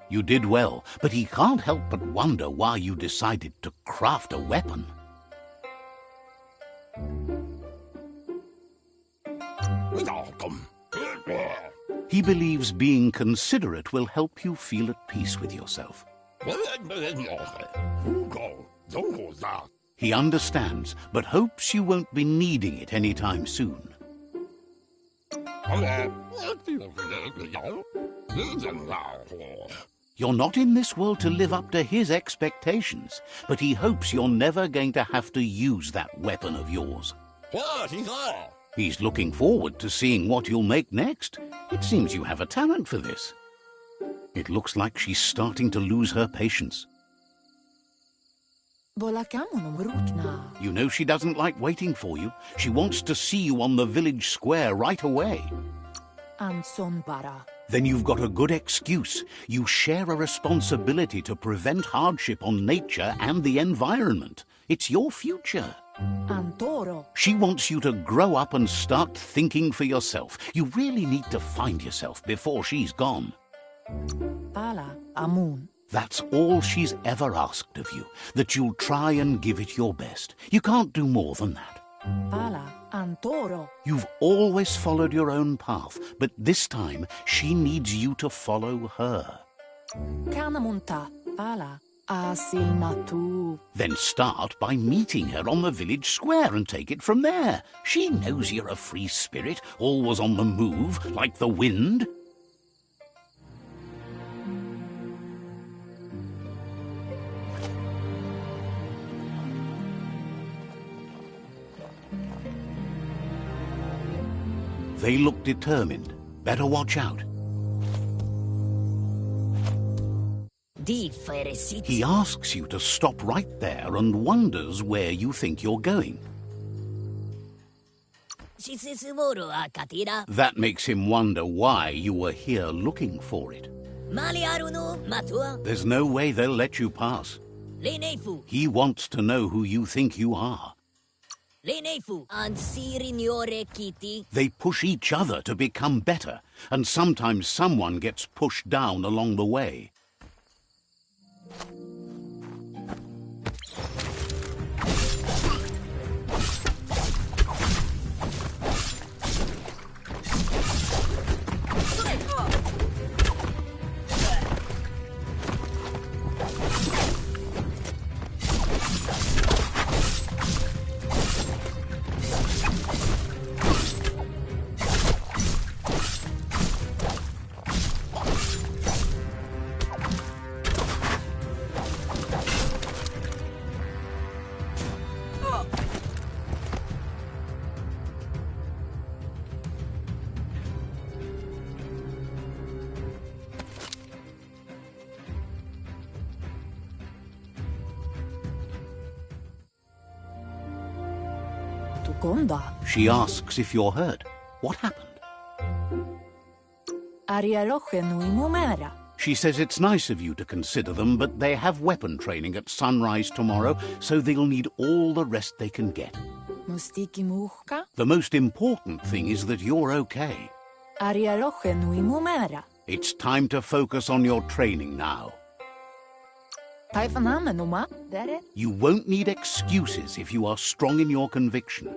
You did well, but he can't help but wonder why you decided to craft a weapon. He believes being considerate will help you feel at peace with yourself. He understands, but hopes you won't be needing it anytime soon. You're not in this world to live up to his expectations, but he hopes you're never going to have to use that weapon of yours. He's looking forward to seeing what you'll make next. It seems you have a talent for this. It looks like she's starting to lose her patience. You know she doesn't like waiting for you. She wants to see you on the village square right away. Then you've got a good excuse. You share a responsibility to prevent hardship on nature and the environment. It's your future. She wants you to grow up and start thinking for yourself. You really need to find yourself before she's gone. That's all she's ever asked of you, that you'll try and give it your best. You can't do more than that. You've always followed your own path, but this time she needs you to follow her. Then start by meeting her on the village square and take it from there. She knows you're a free spirit, always on the move, like the wind. They look determined. Better watch out. He asks you to stop right there and wonders where you think you're going. That makes him wonder why you were here looking for it. There's no way they'll let you pass. He wants to know who you think you are. They push each other to become better, and sometimes someone gets pushed down along the way. She asks if you're hurt. What happened? She says it's nice of you to consider them, but they have weapon training at sunrise tomorrow, so they'll need all the rest they can get. The most important thing is that you're okay. It's time to focus on your training now. You won't need excuses if you are strong in your conviction.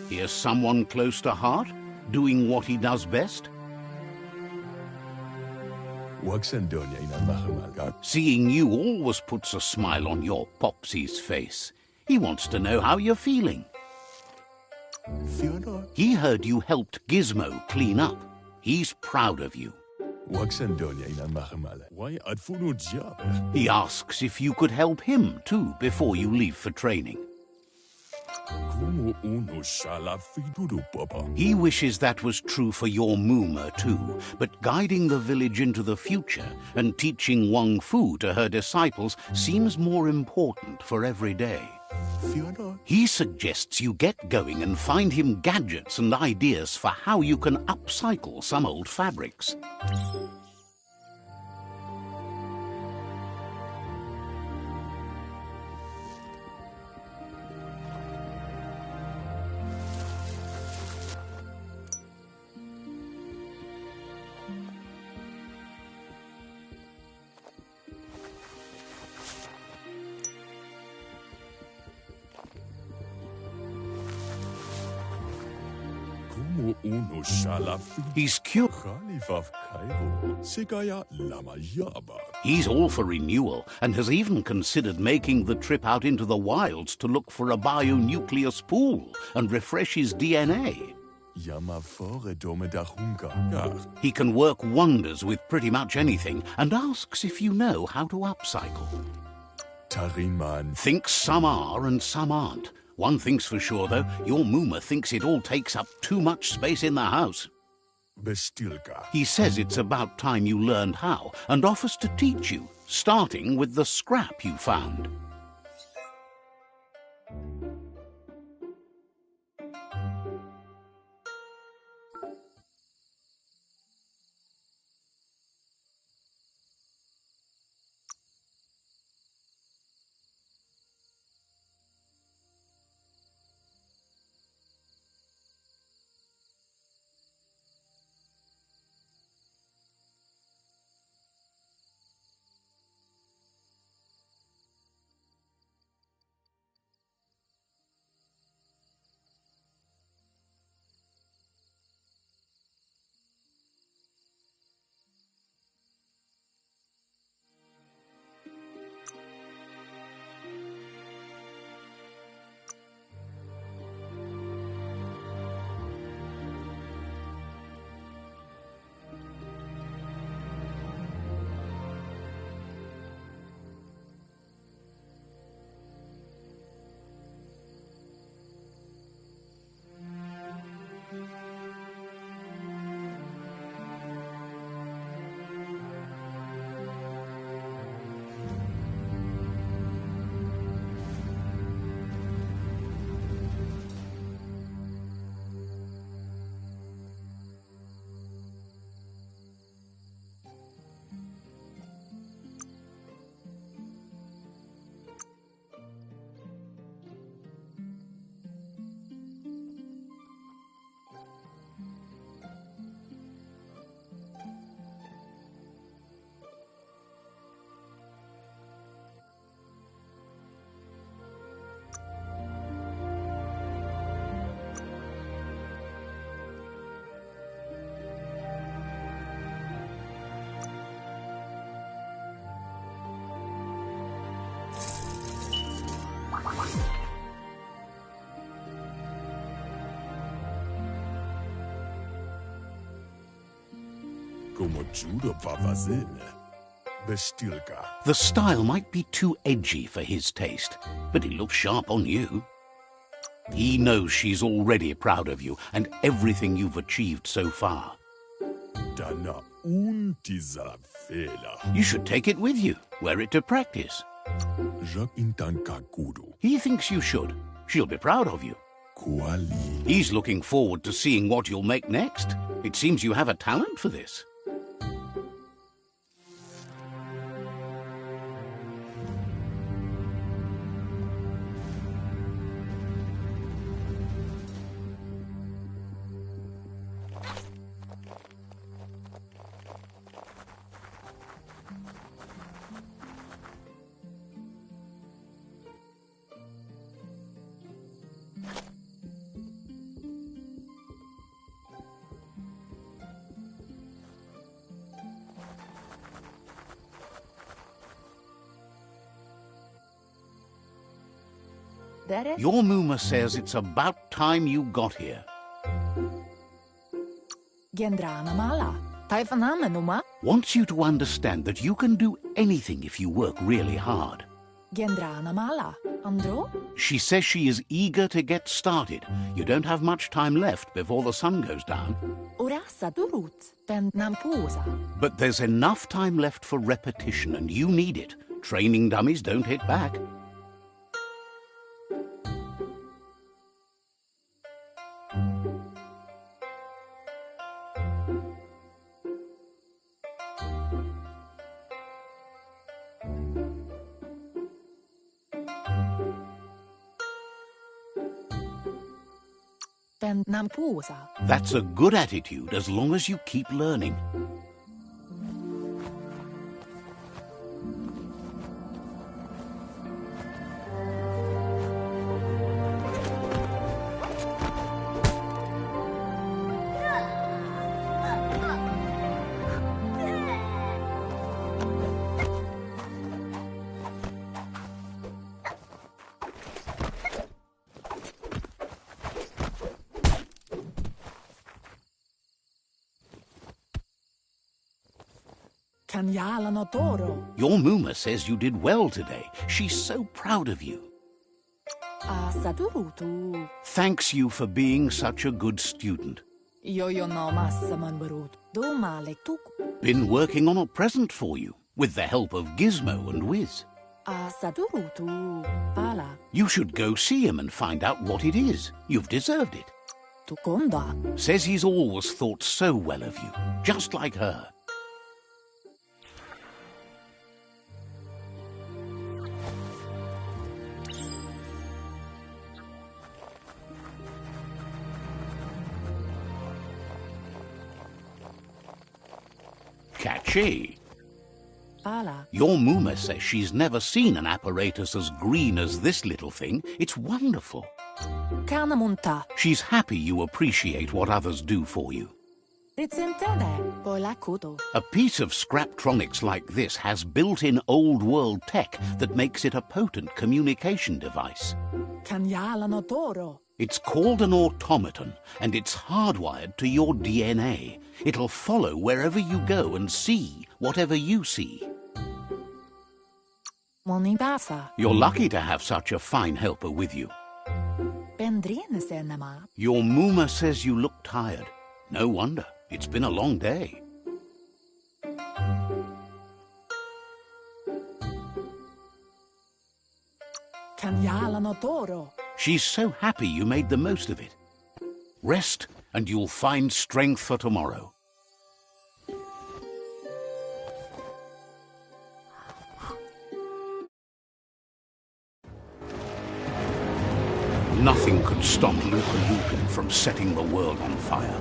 Here's someone close to heart, doing what he does best. Seeing you always puts a smile on your Popsy's face. He wants to know how you're feeling. He heard you helped Gizmo clean up. He's proud of you. He asks if you could help him too before you leave for training. He wishes that was true for your Moomer too, but guiding the village into the future and teaching Wung Fu to her disciples seems more important for every day. He suggests you get going and find him gadgets and ideas for how you can upcycle some old fabrics. He's cute. He's all for renewal and has even considered making the trip out into the wilds to look for a bionucleus pool and refresh his DNA. He can work wonders with pretty much anything and asks if you know how to upcycle. Thinks some are and some aren't. One thing's for sure, though, your Moomer thinks it all takes up too much space in the house. He says it's about time you learned how and offers to teach you, starting with the scrap you found. The style might be too edgy for his taste, but it looks sharp on you. He knows she's already proud of you and everything you've achieved so far. You should take it with you, wear it to practice. He thinks you should. She'll be proud of you. He's looking forward to seeing what you'll make next. It seems you have a talent for this. vedere? Your Muma says it's about time you got here. Gendrana mala. Taifaname numa? Wants you to understand that you can do anything if you work really hard. Gendrana mala. Andro? She says she is eager to get started. You don't have much time left before the sun goes down. Urasa durut. Ben nampusa. But there's enough time left for repetition, and you need it. Training dummies don't hit back. Ben nampusa. That's a good attitude as long as you keep learning. Kanyala no toro. Your Muma says you did well today. She's so proud of you. Asa durutu. Thanks you for being such a good student. Yo no massa man barut. Do male tuku. Been working on a present for you, with the help of Gizmo and Wiz. Asa durutu. Pala. You should go see him and find out what it is. You've deserved it. Tukonda. Says he's always thought so well of you, just like her. Catchy. Pala. Your Muma says she's never seen an apparatus as green as this little thing. It's wonderful. Kanamunta. She's happy you appreciate what others do for you. Ritsentede. Pola kudo. A piece of Scraptronics like this has built-in old-world tech that makes it a potent communication device. Kanyala no toro. It's called an automaton, and it's hardwired to your DNA. It'll follow wherever you go and see whatever you see. Monibasa. You're lucky to have such a fine helper with you. Bendrine senema. Your Muma says you look tired. No wonder. It's been a long day. Kanyala no toro. She's so happy you made the most of it. Rest, and you'll find strength for tomorrow. Nothing could stop Lupin from setting the world on fire.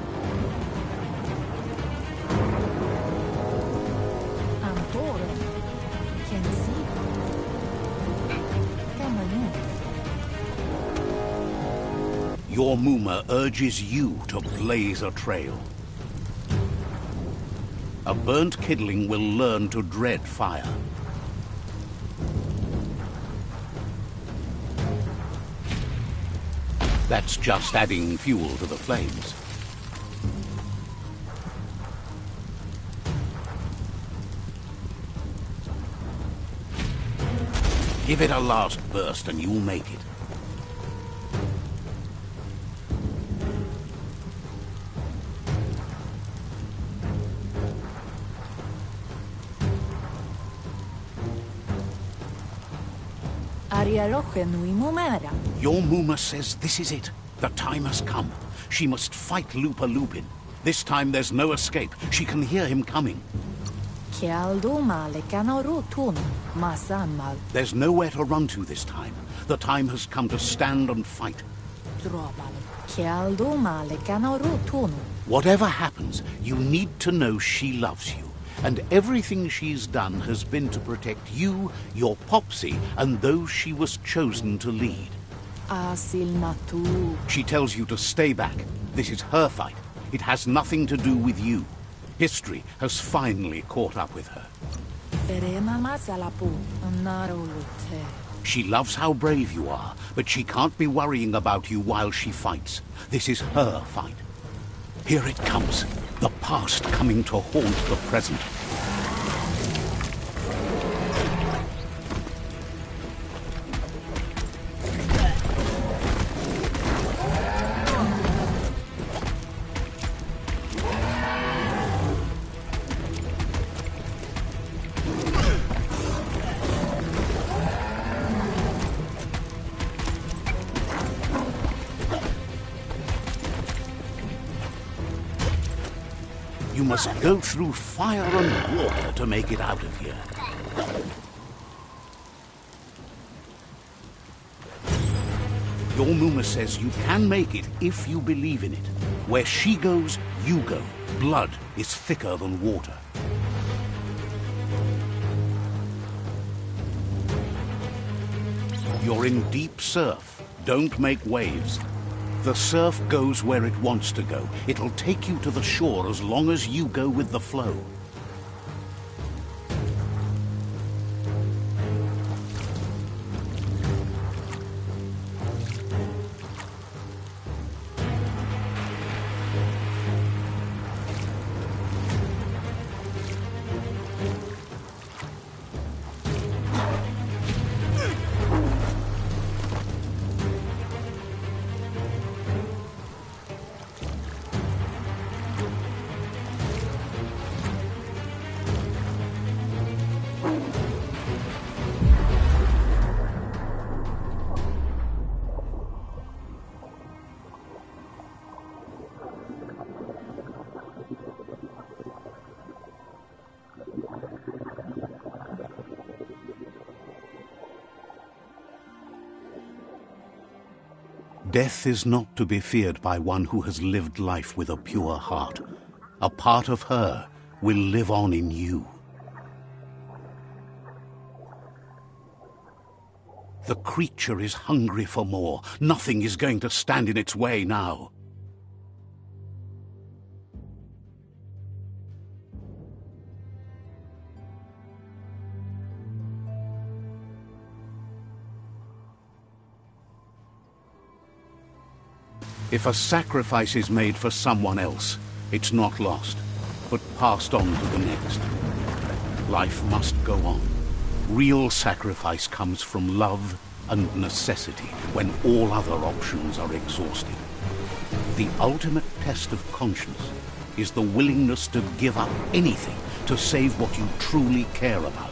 Antoro. Kensiba. Kamanu. Your Muma urges you to blaze a trail. A burnt kidling will learn to dread fire. That's just adding fuel to the flames. Give it a last burst and you'll make it. Your Muma says this is it. The time has come. She must fight Lupin. This time there's no escape. She can hear him coming. There's nowhere to run to this time. The time has come to stand and fight. Whatever happens, you need to know she loves you. And everything she's done has been to protect you, your Popsy, and those she was chosen to lead. She tells you to stay back. This is her fight. It has nothing to do with you. History has finally caught up with her. She loves how brave you are, but she can't be worrying about you while she fights. This is her fight. Here it comes. The past coming to haunt the present. You must go through fire and water to make it out of here. Your Muma says you can make it if you believe in it. Where she goes, you go. Blood is thicker than water. You're in deep surf. Don't make waves. The surf goes where it wants to go. It'll take you to the shore as long as you go with the flow. Death is not to be feared by one who has lived life with a pure heart. A part of her will live on in you. The creature is hungry for more. Nothing is going to stand in its way now. If a sacrifice is made for someone else, it's not lost, but passed on to the next. Life must go on. Real sacrifice comes from love and necessity when all other options are exhausted. The ultimate test of conscience is the willingness to give up anything to save what you truly care about.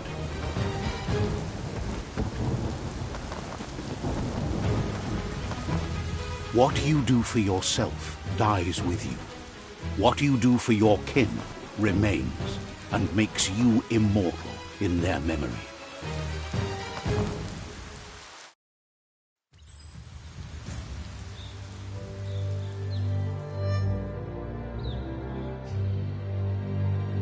What you do for yourself dies with you. What you do for your kin remains and makes you immortal in their memory.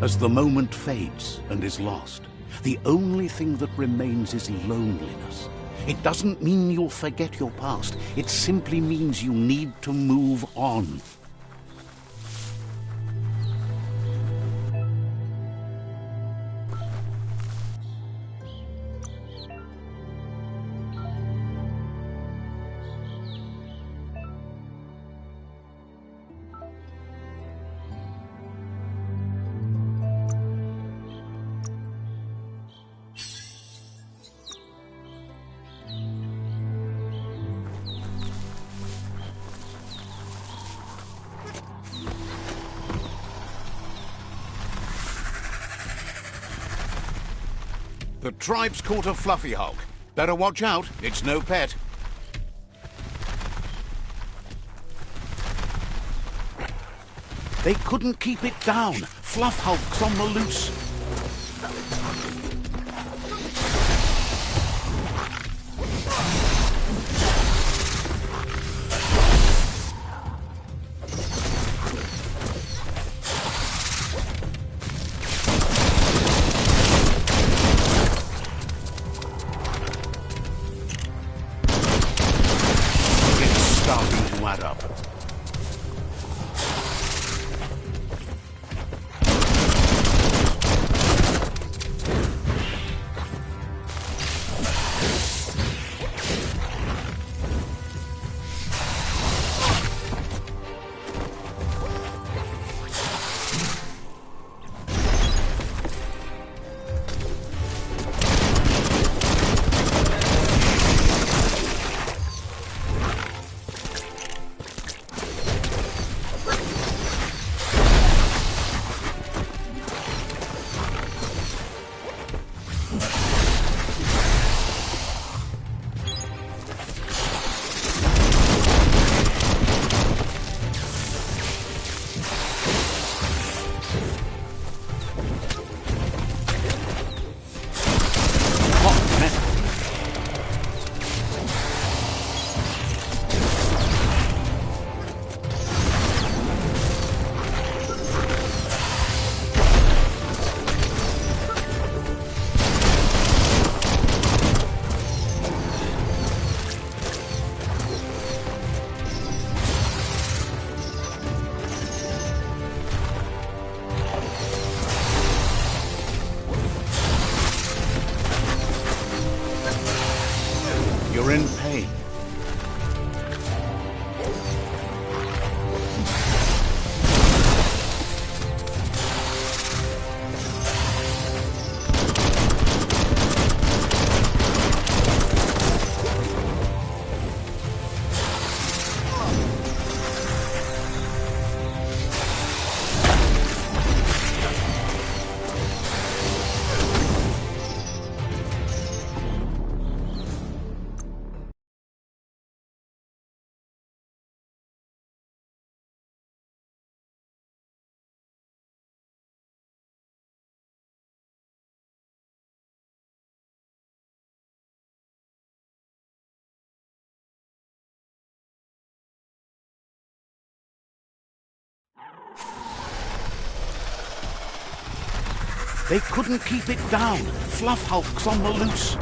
As the moment fades and is lost, the only thing that remains is loneliness. It doesn't mean you'll forget your past. It simply means you need to move on. The tribe's caught a fluffy hulk. Better watch out, it's no pet. They couldn't keep it down. Fluff hulk's on the loose. They couldn't keep it down. Fluff Hulk's on the loose.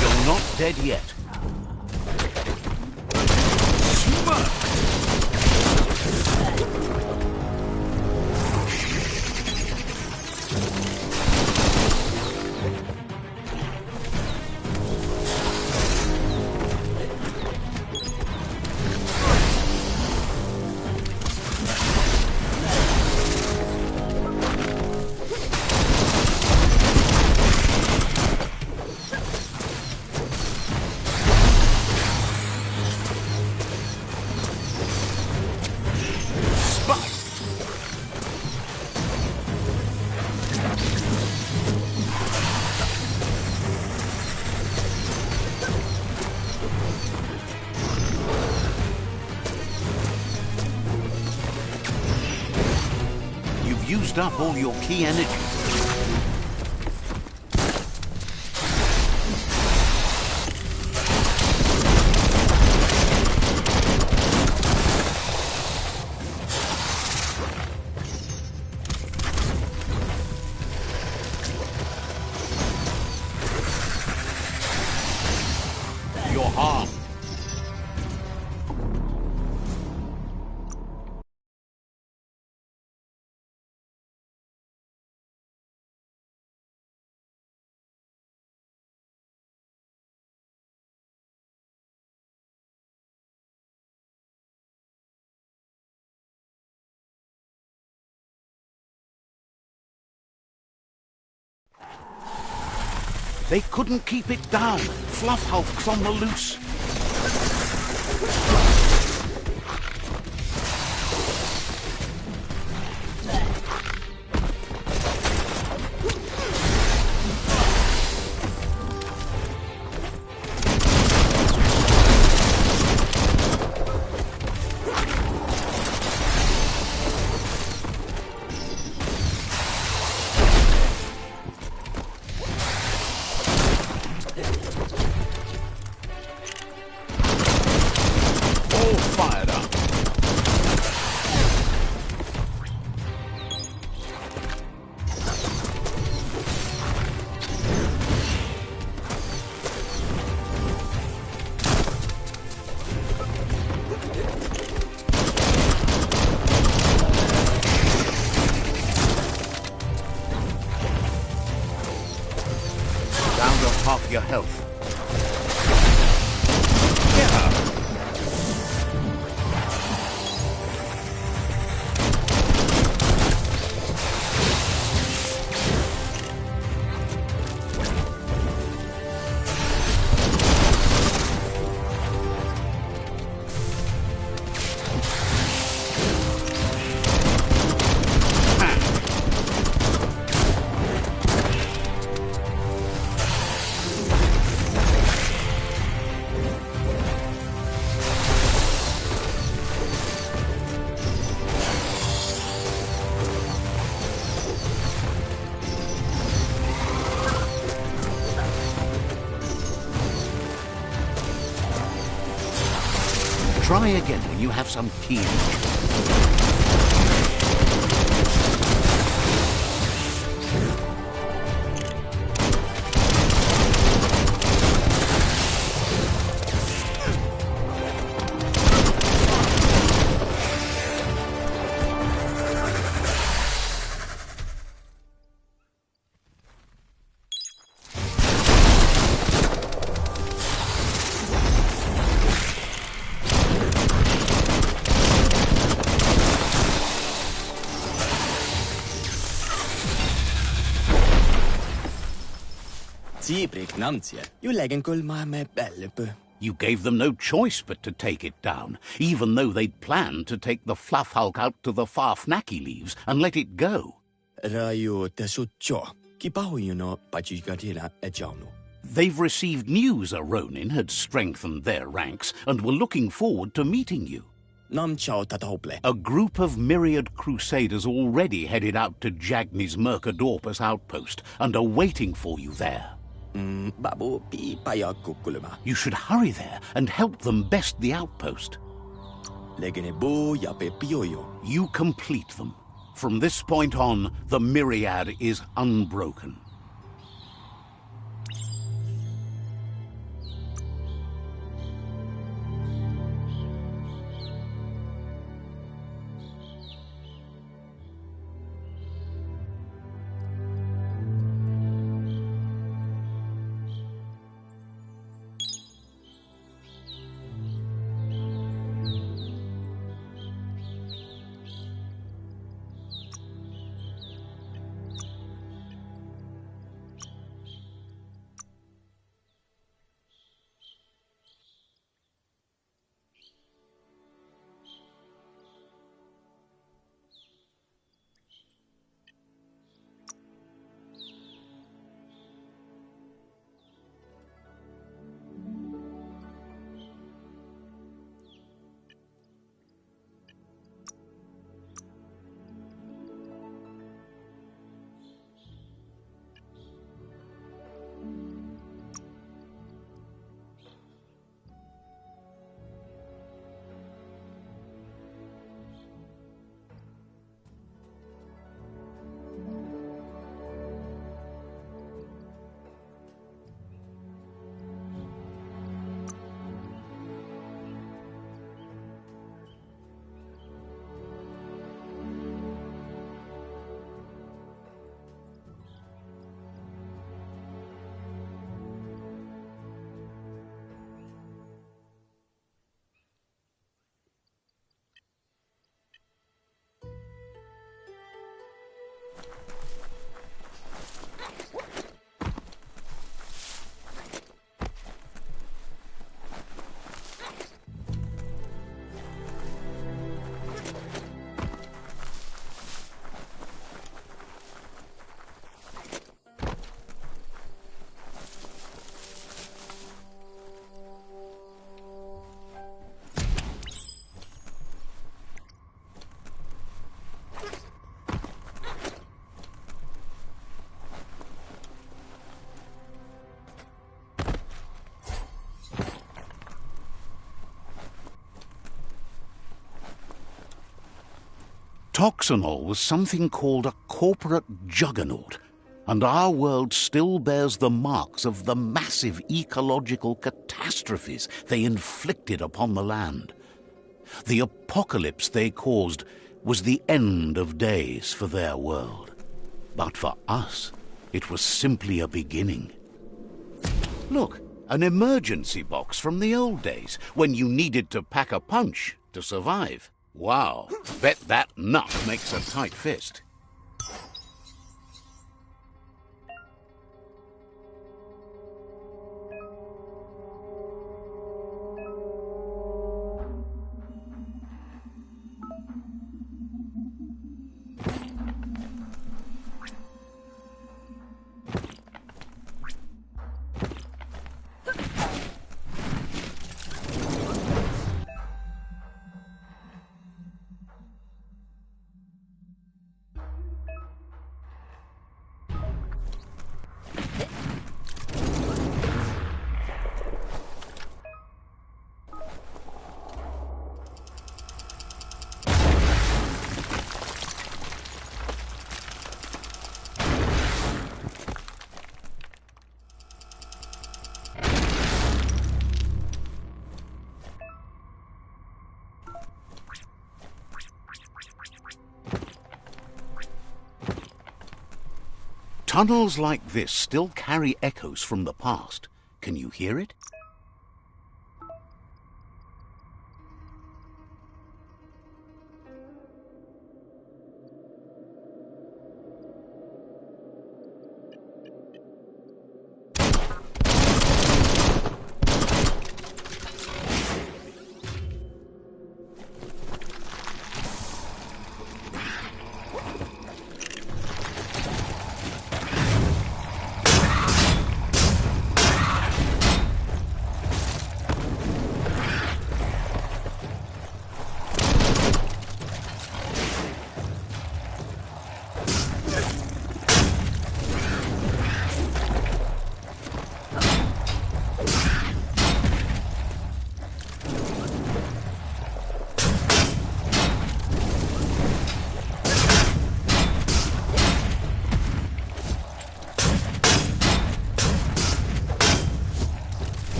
You're not dead yet. Used up all your key energy. You're harmed. They couldn't keep it down. Fluff Hulk's on the loose. Fired up. Down to half your health. Get up. Try again when you have some key energy. You gave them no choice but to take it down, even though they'd planned to take the Fluff Hulk out to the far Fnacky Leaves and let it go. They've received news a Ronin had strengthened their ranks and were looking forward to meeting you. Nam chao tatahople. A group of myriad crusaders already headed out to Jagni's Mercadorpus outpost and are waiting for you there. Babu pi paya kukuluma. You should hurry there and help them best the outpost. Legene bo yape pioyo. You complete them. From this point on, the myriad is unbroken. Toxanol was something called a corporate juggernaut, and our world still bears the marks of the massive ecological catastrophes they inflicted upon the land. The apocalypse they caused was the end of days for their world. But for us, it was simply a beginning. Look, an emergency box from the old days, when you needed to pack a punch to survive. Wow, bet that nut makes a tight fist. Tunnels like this still carry echoes from the past. Can you hear it?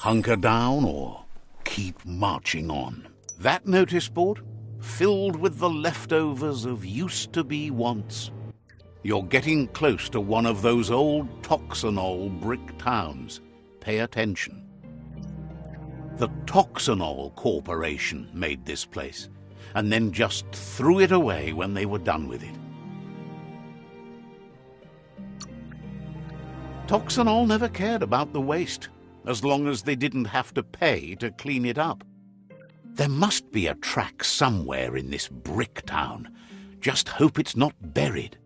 Hunker down or keep marching on. That notice board, filled with the leftovers of used-to-be wants. You're getting close to one of those old Toxanol brick towns. Pay attention. The Toxanol Corporation made this place, and then just threw it away when they were done with it. Toxanol never cared about the waste, as long as they didn't have to pay to clean it up. There must be a track somewhere in this brick town. Just hope it's not buried.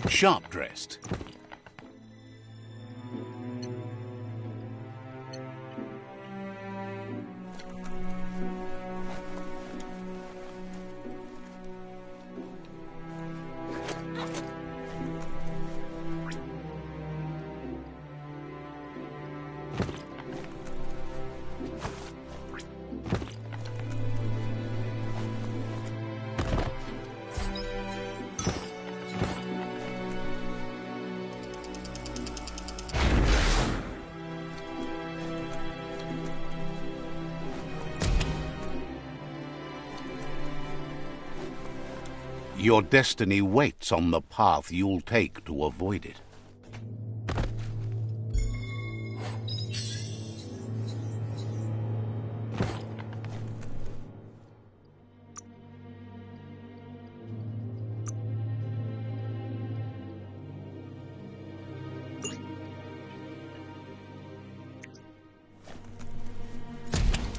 Sharp-dressed. Your destiny waits on the path you'll take to avoid it.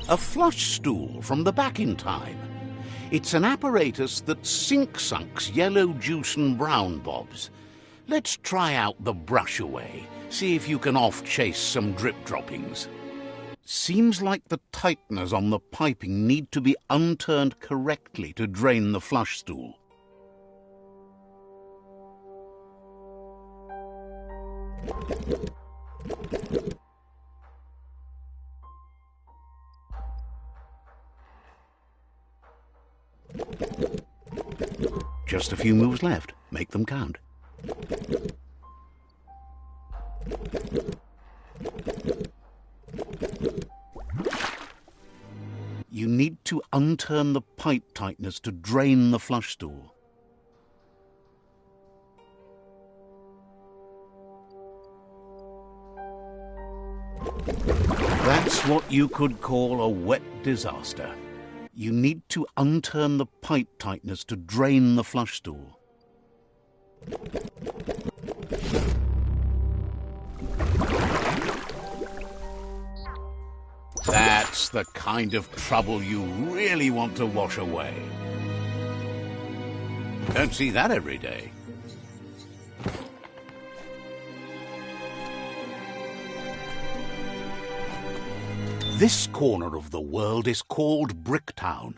A flush stool from the back in time. It's an apparatus that sink-sunks yellow juice and brown bobs. Let's try out the brush away, see if you can off-chase some drip droppings. Seems like the tighteners on the piping need to be unturned correctly to drain the flush stool. Just a few moves left. Make them count. You need to unturn the pipe tighteners to drain the flush stool. That's what you could call a wet disaster. You need to unturn the pipe tighteners to drain the flush stool. That's the kind of trouble you really want to wash away. Don't see that every day. This corner of the world is called Bricktown.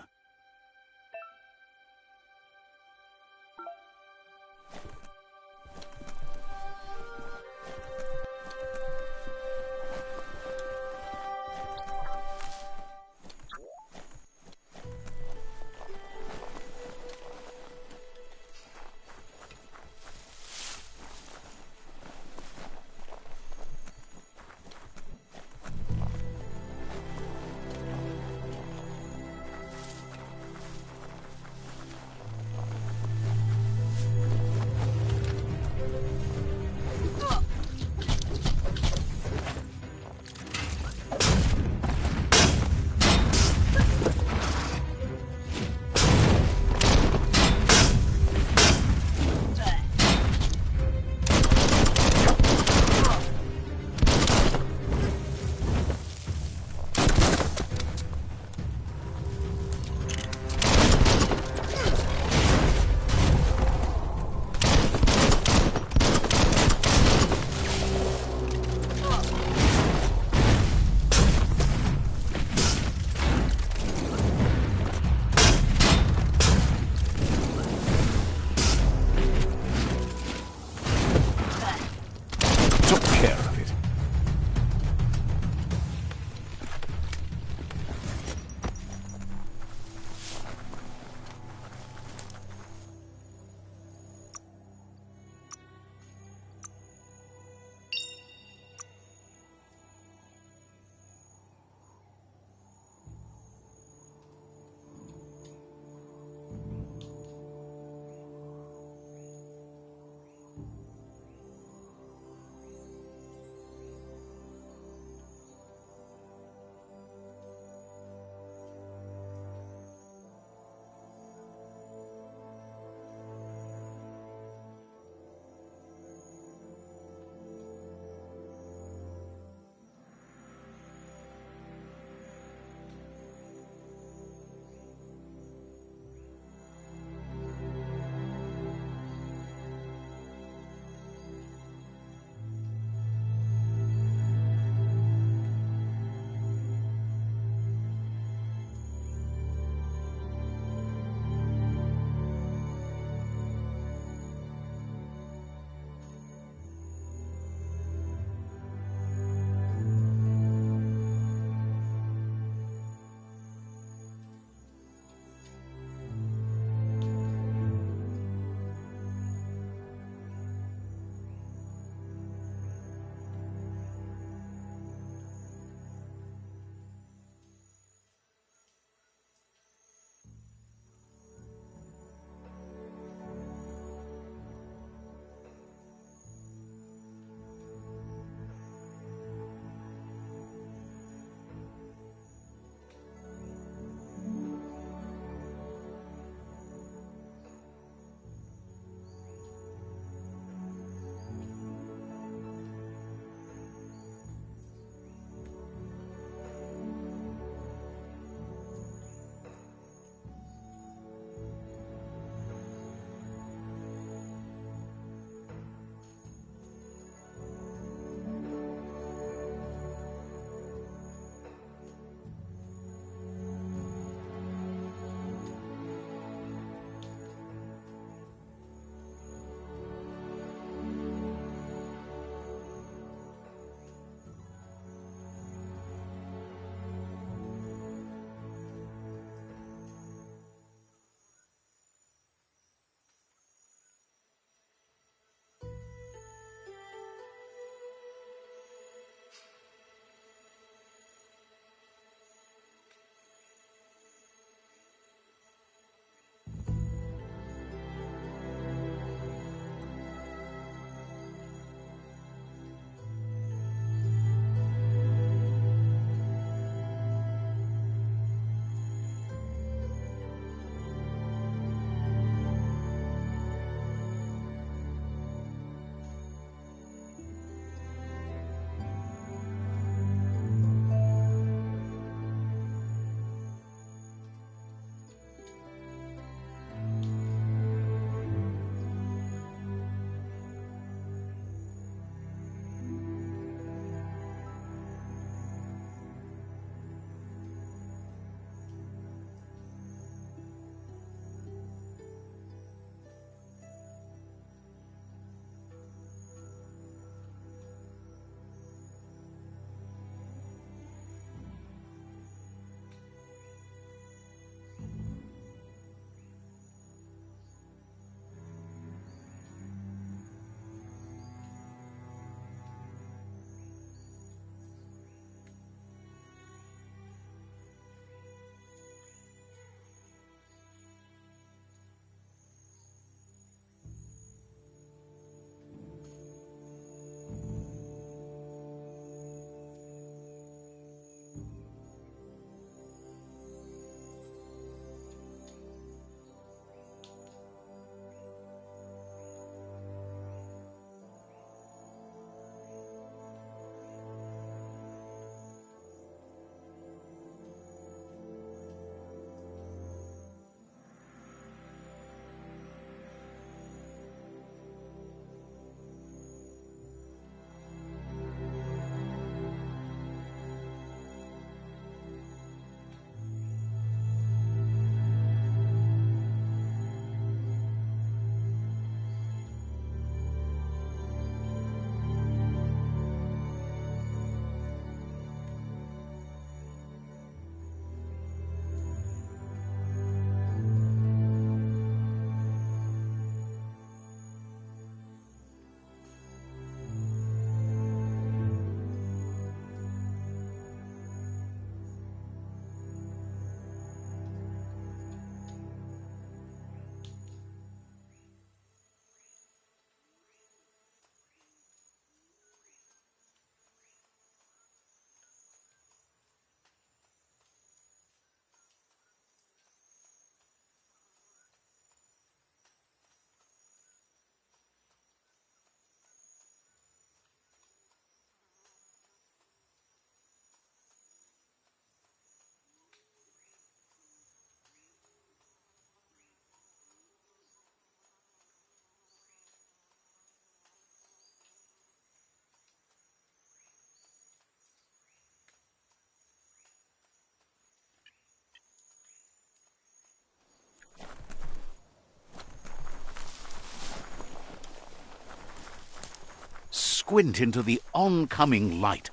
squint into the oncoming light.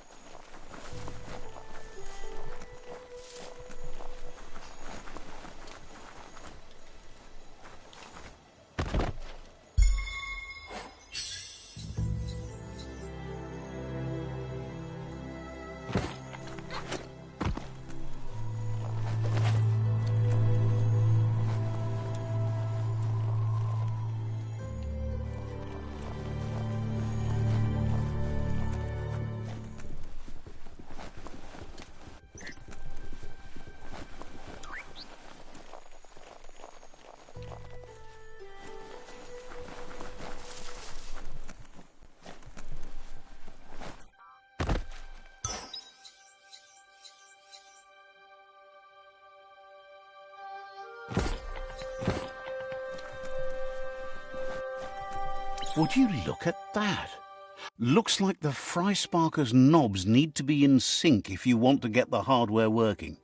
Would you look at that? Looks like the Fry Sparker's knobs need to be in sync if you want to get the hardware working.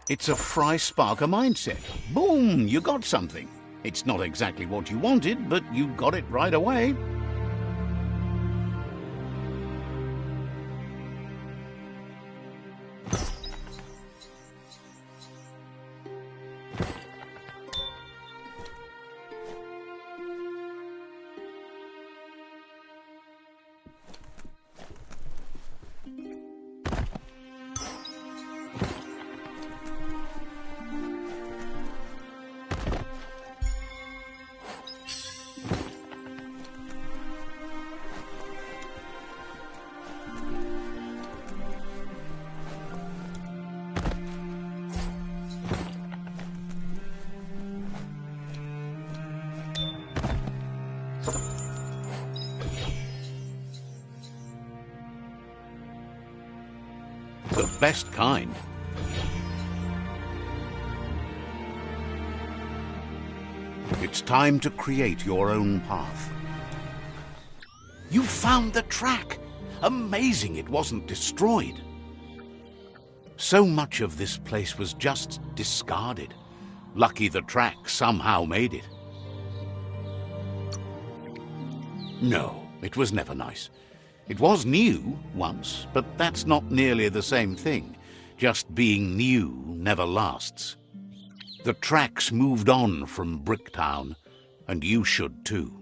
It's a Fry Sparker mindset. Boom! You got something. It's not exactly what you wanted, but you got it right away. The best kind. It's time to create your own path. You found the track! Amazing it wasn't destroyed. So much of this place was just discarded. Lucky the track somehow made it. No, it was never nice. It was new once, but that's not nearly the same thing. Just being new never lasts. The tracks moved on from Bricktown, and you should too.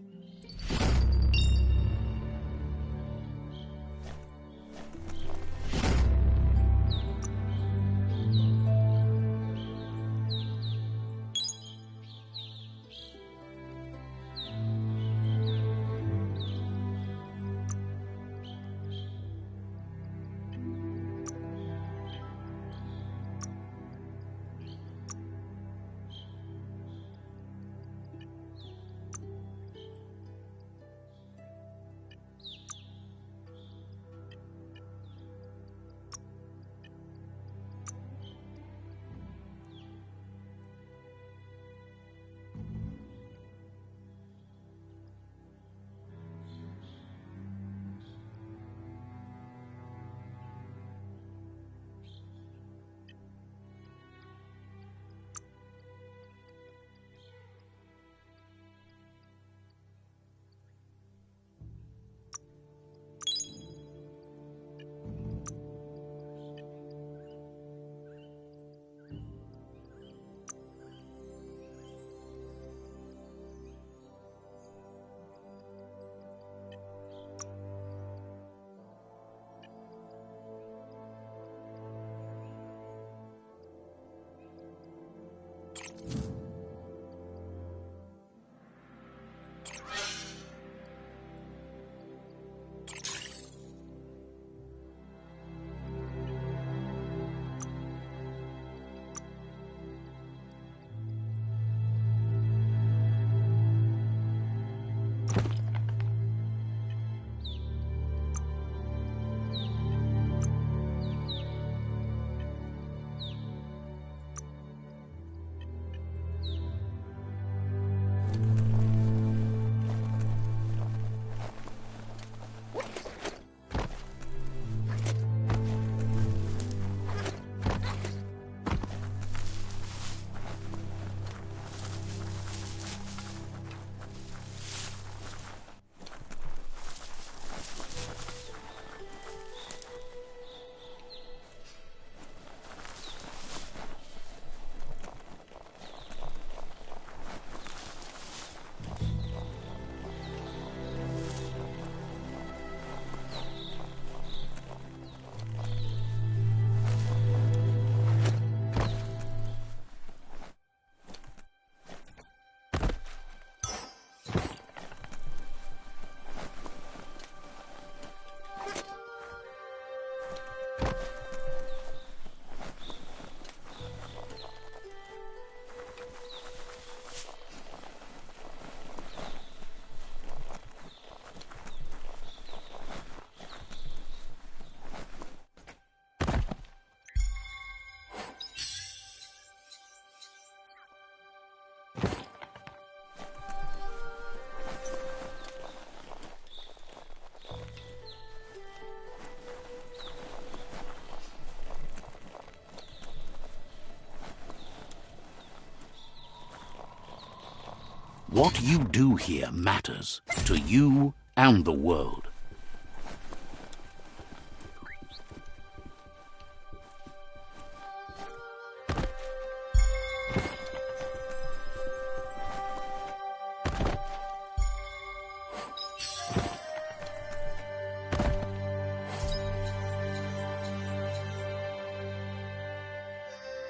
What you do here matters to you and the world.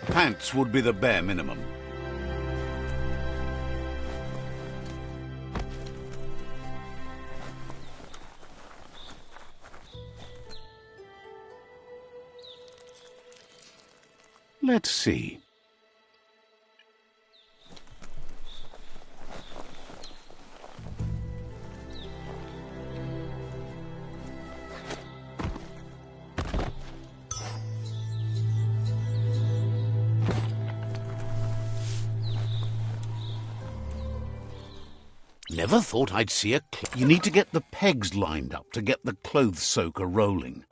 Pants would be the bare minimum. Let's see. Never thought I'd see a... You need to get the pegs lined up to get the clothes soaker rolling.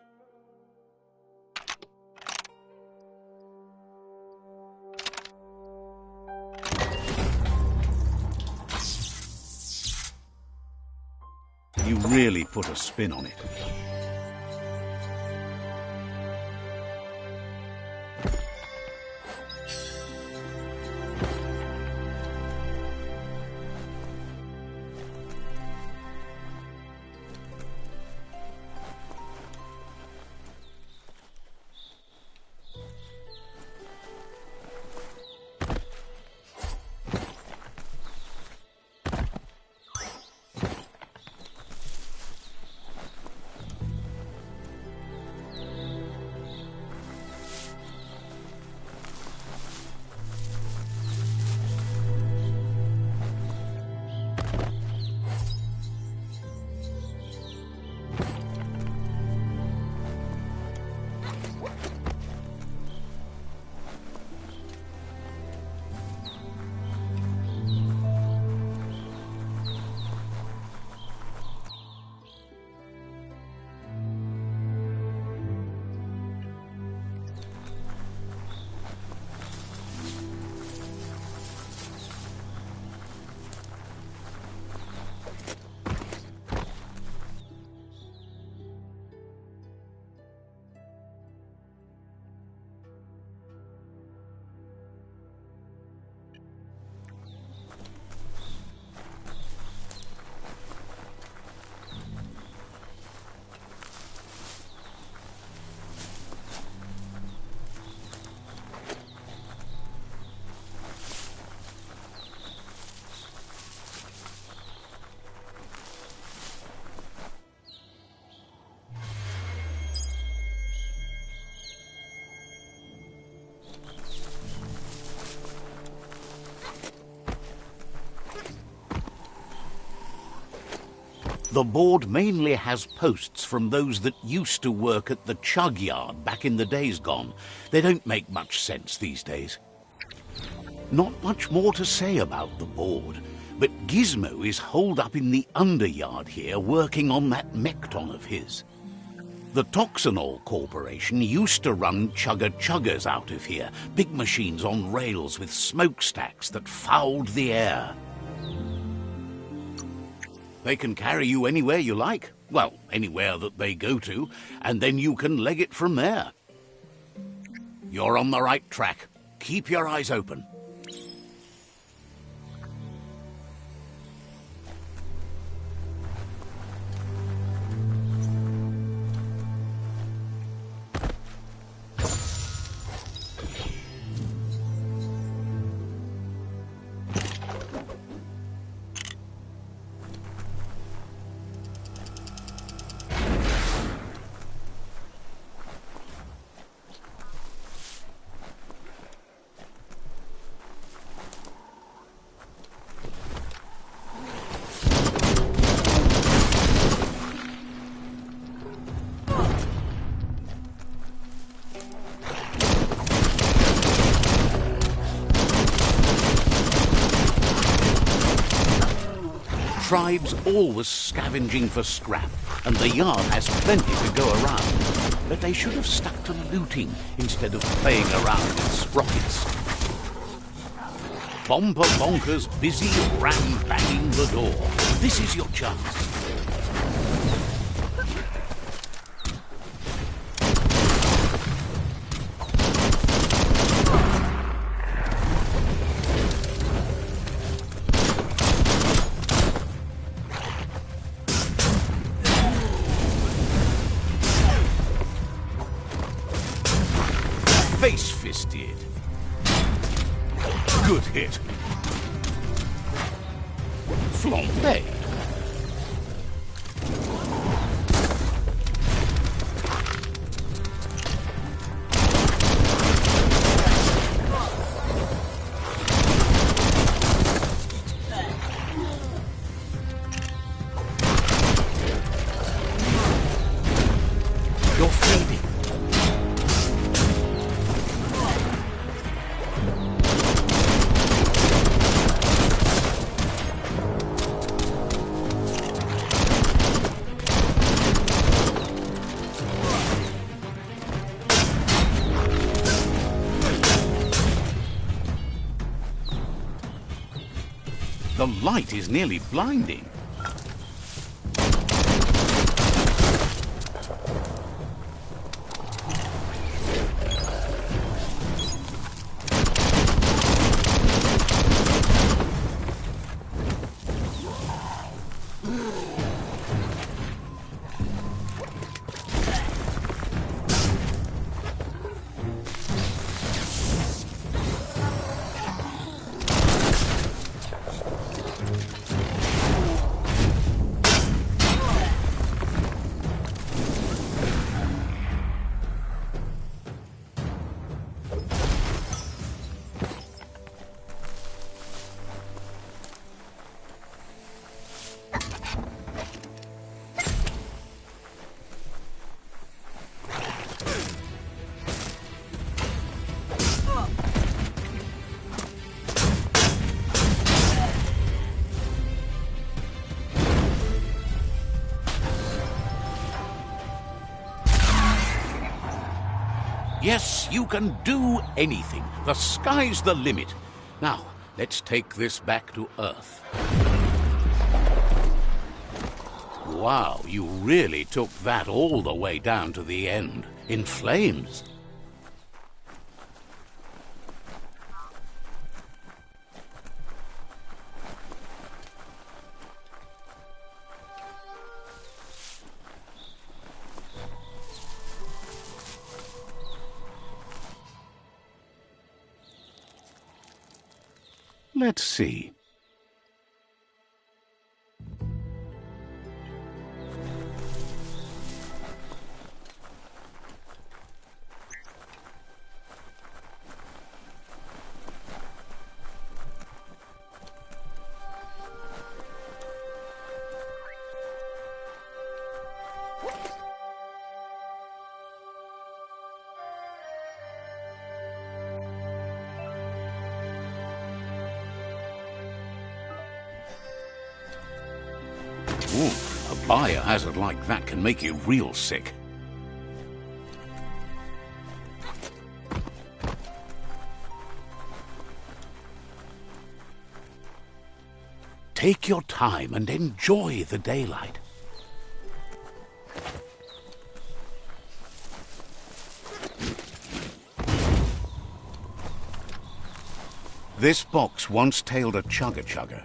You really put a spin on it. The board mainly has posts from those that used to work at the chug yard back in the days gone. They don't make much sense these days. Not much more to say about the board, but Gizmo is holed up in the underyard here working on that Mekton of his. The Toxanol Corporation used to run chugger-chuggers out of here, big machines on rails with smokestacks that fouled the air. They can carry you anywhere you like. Well, anywhere that they go to, and then you can leg it from there. You're on the right track. Keep your eyes open. Tribes always scavenging for scrap, and the yard has plenty to go around. But they should have stuck to looting instead of playing around with sprockets. Bomber Bonkers busy ram-banging the door. This is your chance. Face-fisted. Good hit. Flambé. You're fading. The light is nearly blinding. Yes, you can do anything. The sky's the limit. Now, let's take this back to Earth. Wow, you really took that all the way down to the end, in flames. Let's see. Ooh, a biohazard like that can make you real sick. Take your time and enjoy the daylight. This box once tailed a chugger-chugger.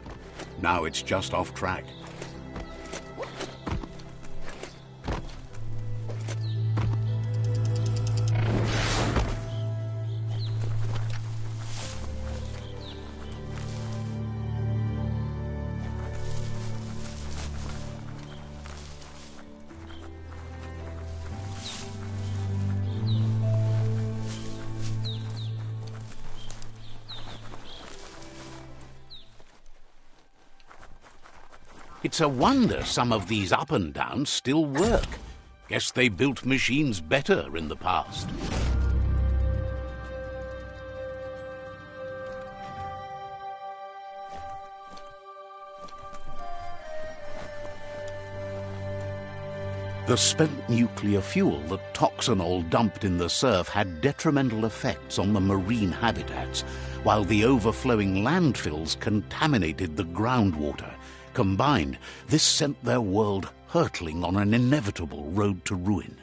Now it's just off track. It's a wonder some of these up and downs still work. Guess they built machines better in the past. The spent nuclear fuel that Toxanol dumped in the surf had detrimental effects on the marine habitats, while the overflowing landfills contaminated the groundwater. Combined, this sent their world hurtling on an inevitable road to ruin.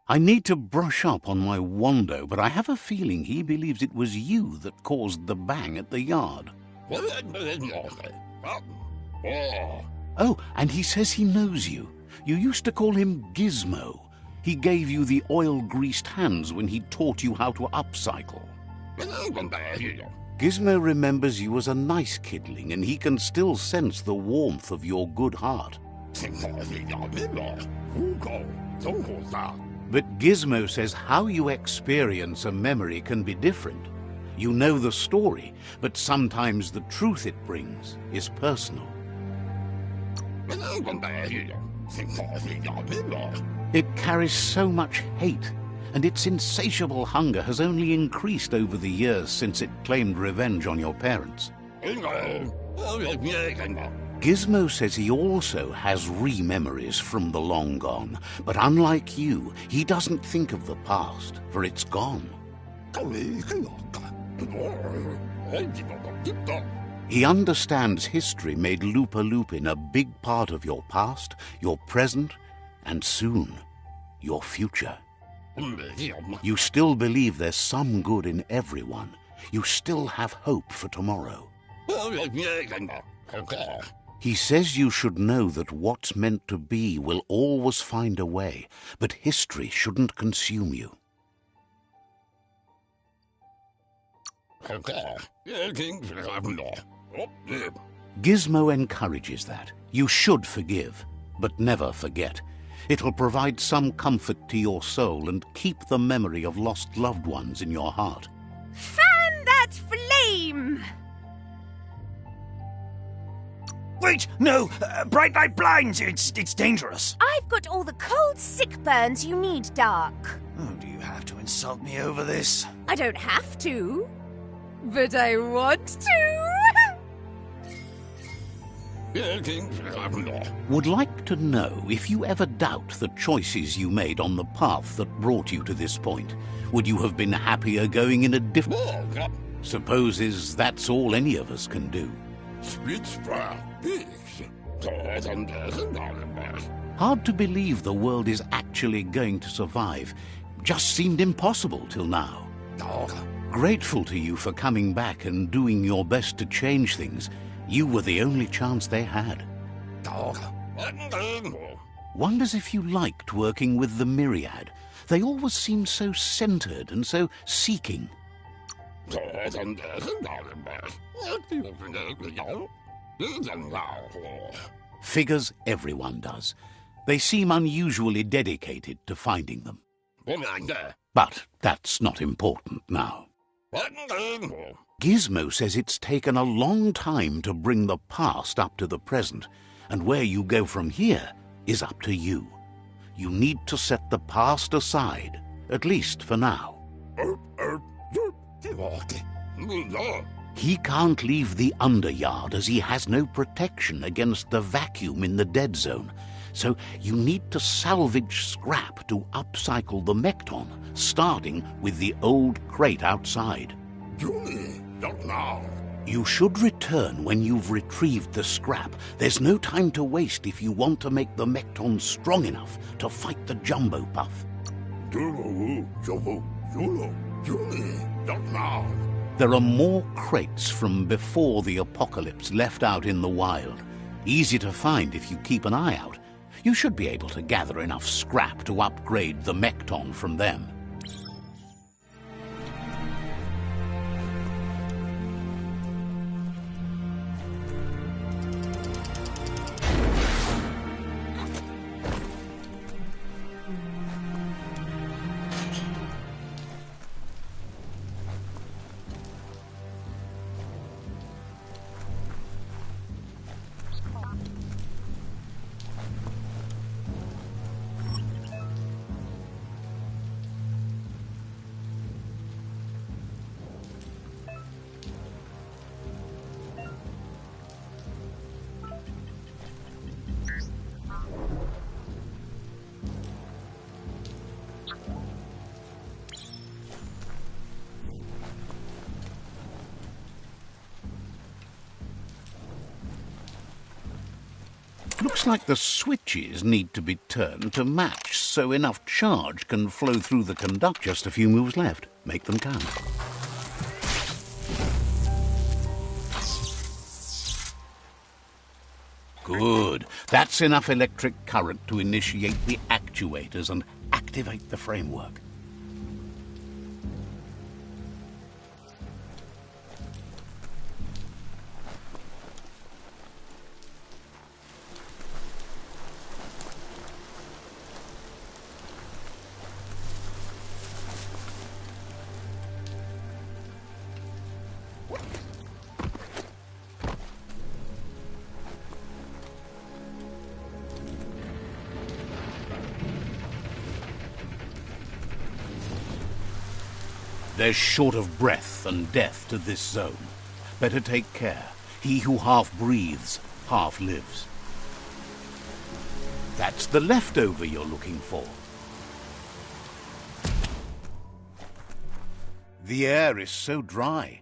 I need to brush up on my Wando, but I have a feeling he believes it was you that caused the bang at the yard. Oh, and he says he knows you. You used to call him Gizmo. He gave you the oil-greased hands when he taught you how to upcycle. Gizmo remembers you as a nice kidling, and he can still sense the warmth of your good heart. But Gizmo says how you experience a memory can be different. You know the story, but sometimes the truth it brings is personal. It carries so much hate, and its insatiable hunger has only increased over the years since it claimed revenge on your parents. Gizmo says he also has re-memories from the long gone, but unlike you, he doesn't think of the past, for it's gone. He understands history made Lupa Lupin a big part of your past, your present, and soon, your future. You still believe there's some good in everyone. You still have hope for tomorrow. He says you should know that what's meant to be will always find a way, but history shouldn't consume you. Gizmo encourages that. You should forgive, but never forget. It'll provide some comfort to your soul and keep the memory of lost loved ones in your heart. Fan that flame! Wait, no! Bright light blinds! It's dangerous! I've got all the cold sick burns you need, Dark. Oh, do you have to insult me over this? I don't have to, but I want to. Would like to know if you ever doubt the choices you made on the path that brought you to this point. Would you have been happier going in a different... Supposes that's all any of us can do. Hard to believe the world is actually going to survive. Just seemed impossible till now. Grateful to you for coming back and doing your best to change things. You were the only chance they had. Wonders if you liked working with the Myriad. They always seemed so centered and so seeking. Figures everyone does. They seem unusually dedicated to finding them. But that's not important now. Gizmo says it's taken a long time to bring the past up to the present, and where you go from here is up to you. You need to set the past aside, at least for now. He can't leave the underyard as he has no protection against the vacuum in the dead zone, so you need to salvage scrap to upcycle the Mekton, starting with the old crate outside. You should return when you've retrieved the scrap. There's no time to waste if you want to make the Mekton strong enough to fight the Jumbo Puff. There are more crates from before the apocalypse left out in the wild. Easy to find if you keep an eye out. You should be able to gather enough scrap to upgrade the Mekton from them. Looks like the switches need to be turned to match so enough charge can flow through the conductor. Just a few moves left. Make them count. Good. That's enough electric current to initiate the actuators and activate the framework. There's short of breath and death to this zone. Better take care. He who half breathes, half lives. That's the leftover you're looking for. The air is so dry.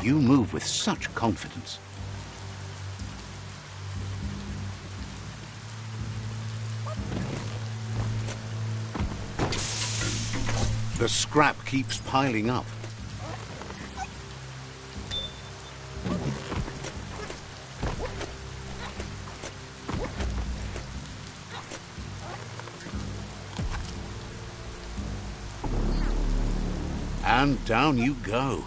You move with such confidence. The scrap keeps piling up. And down you go.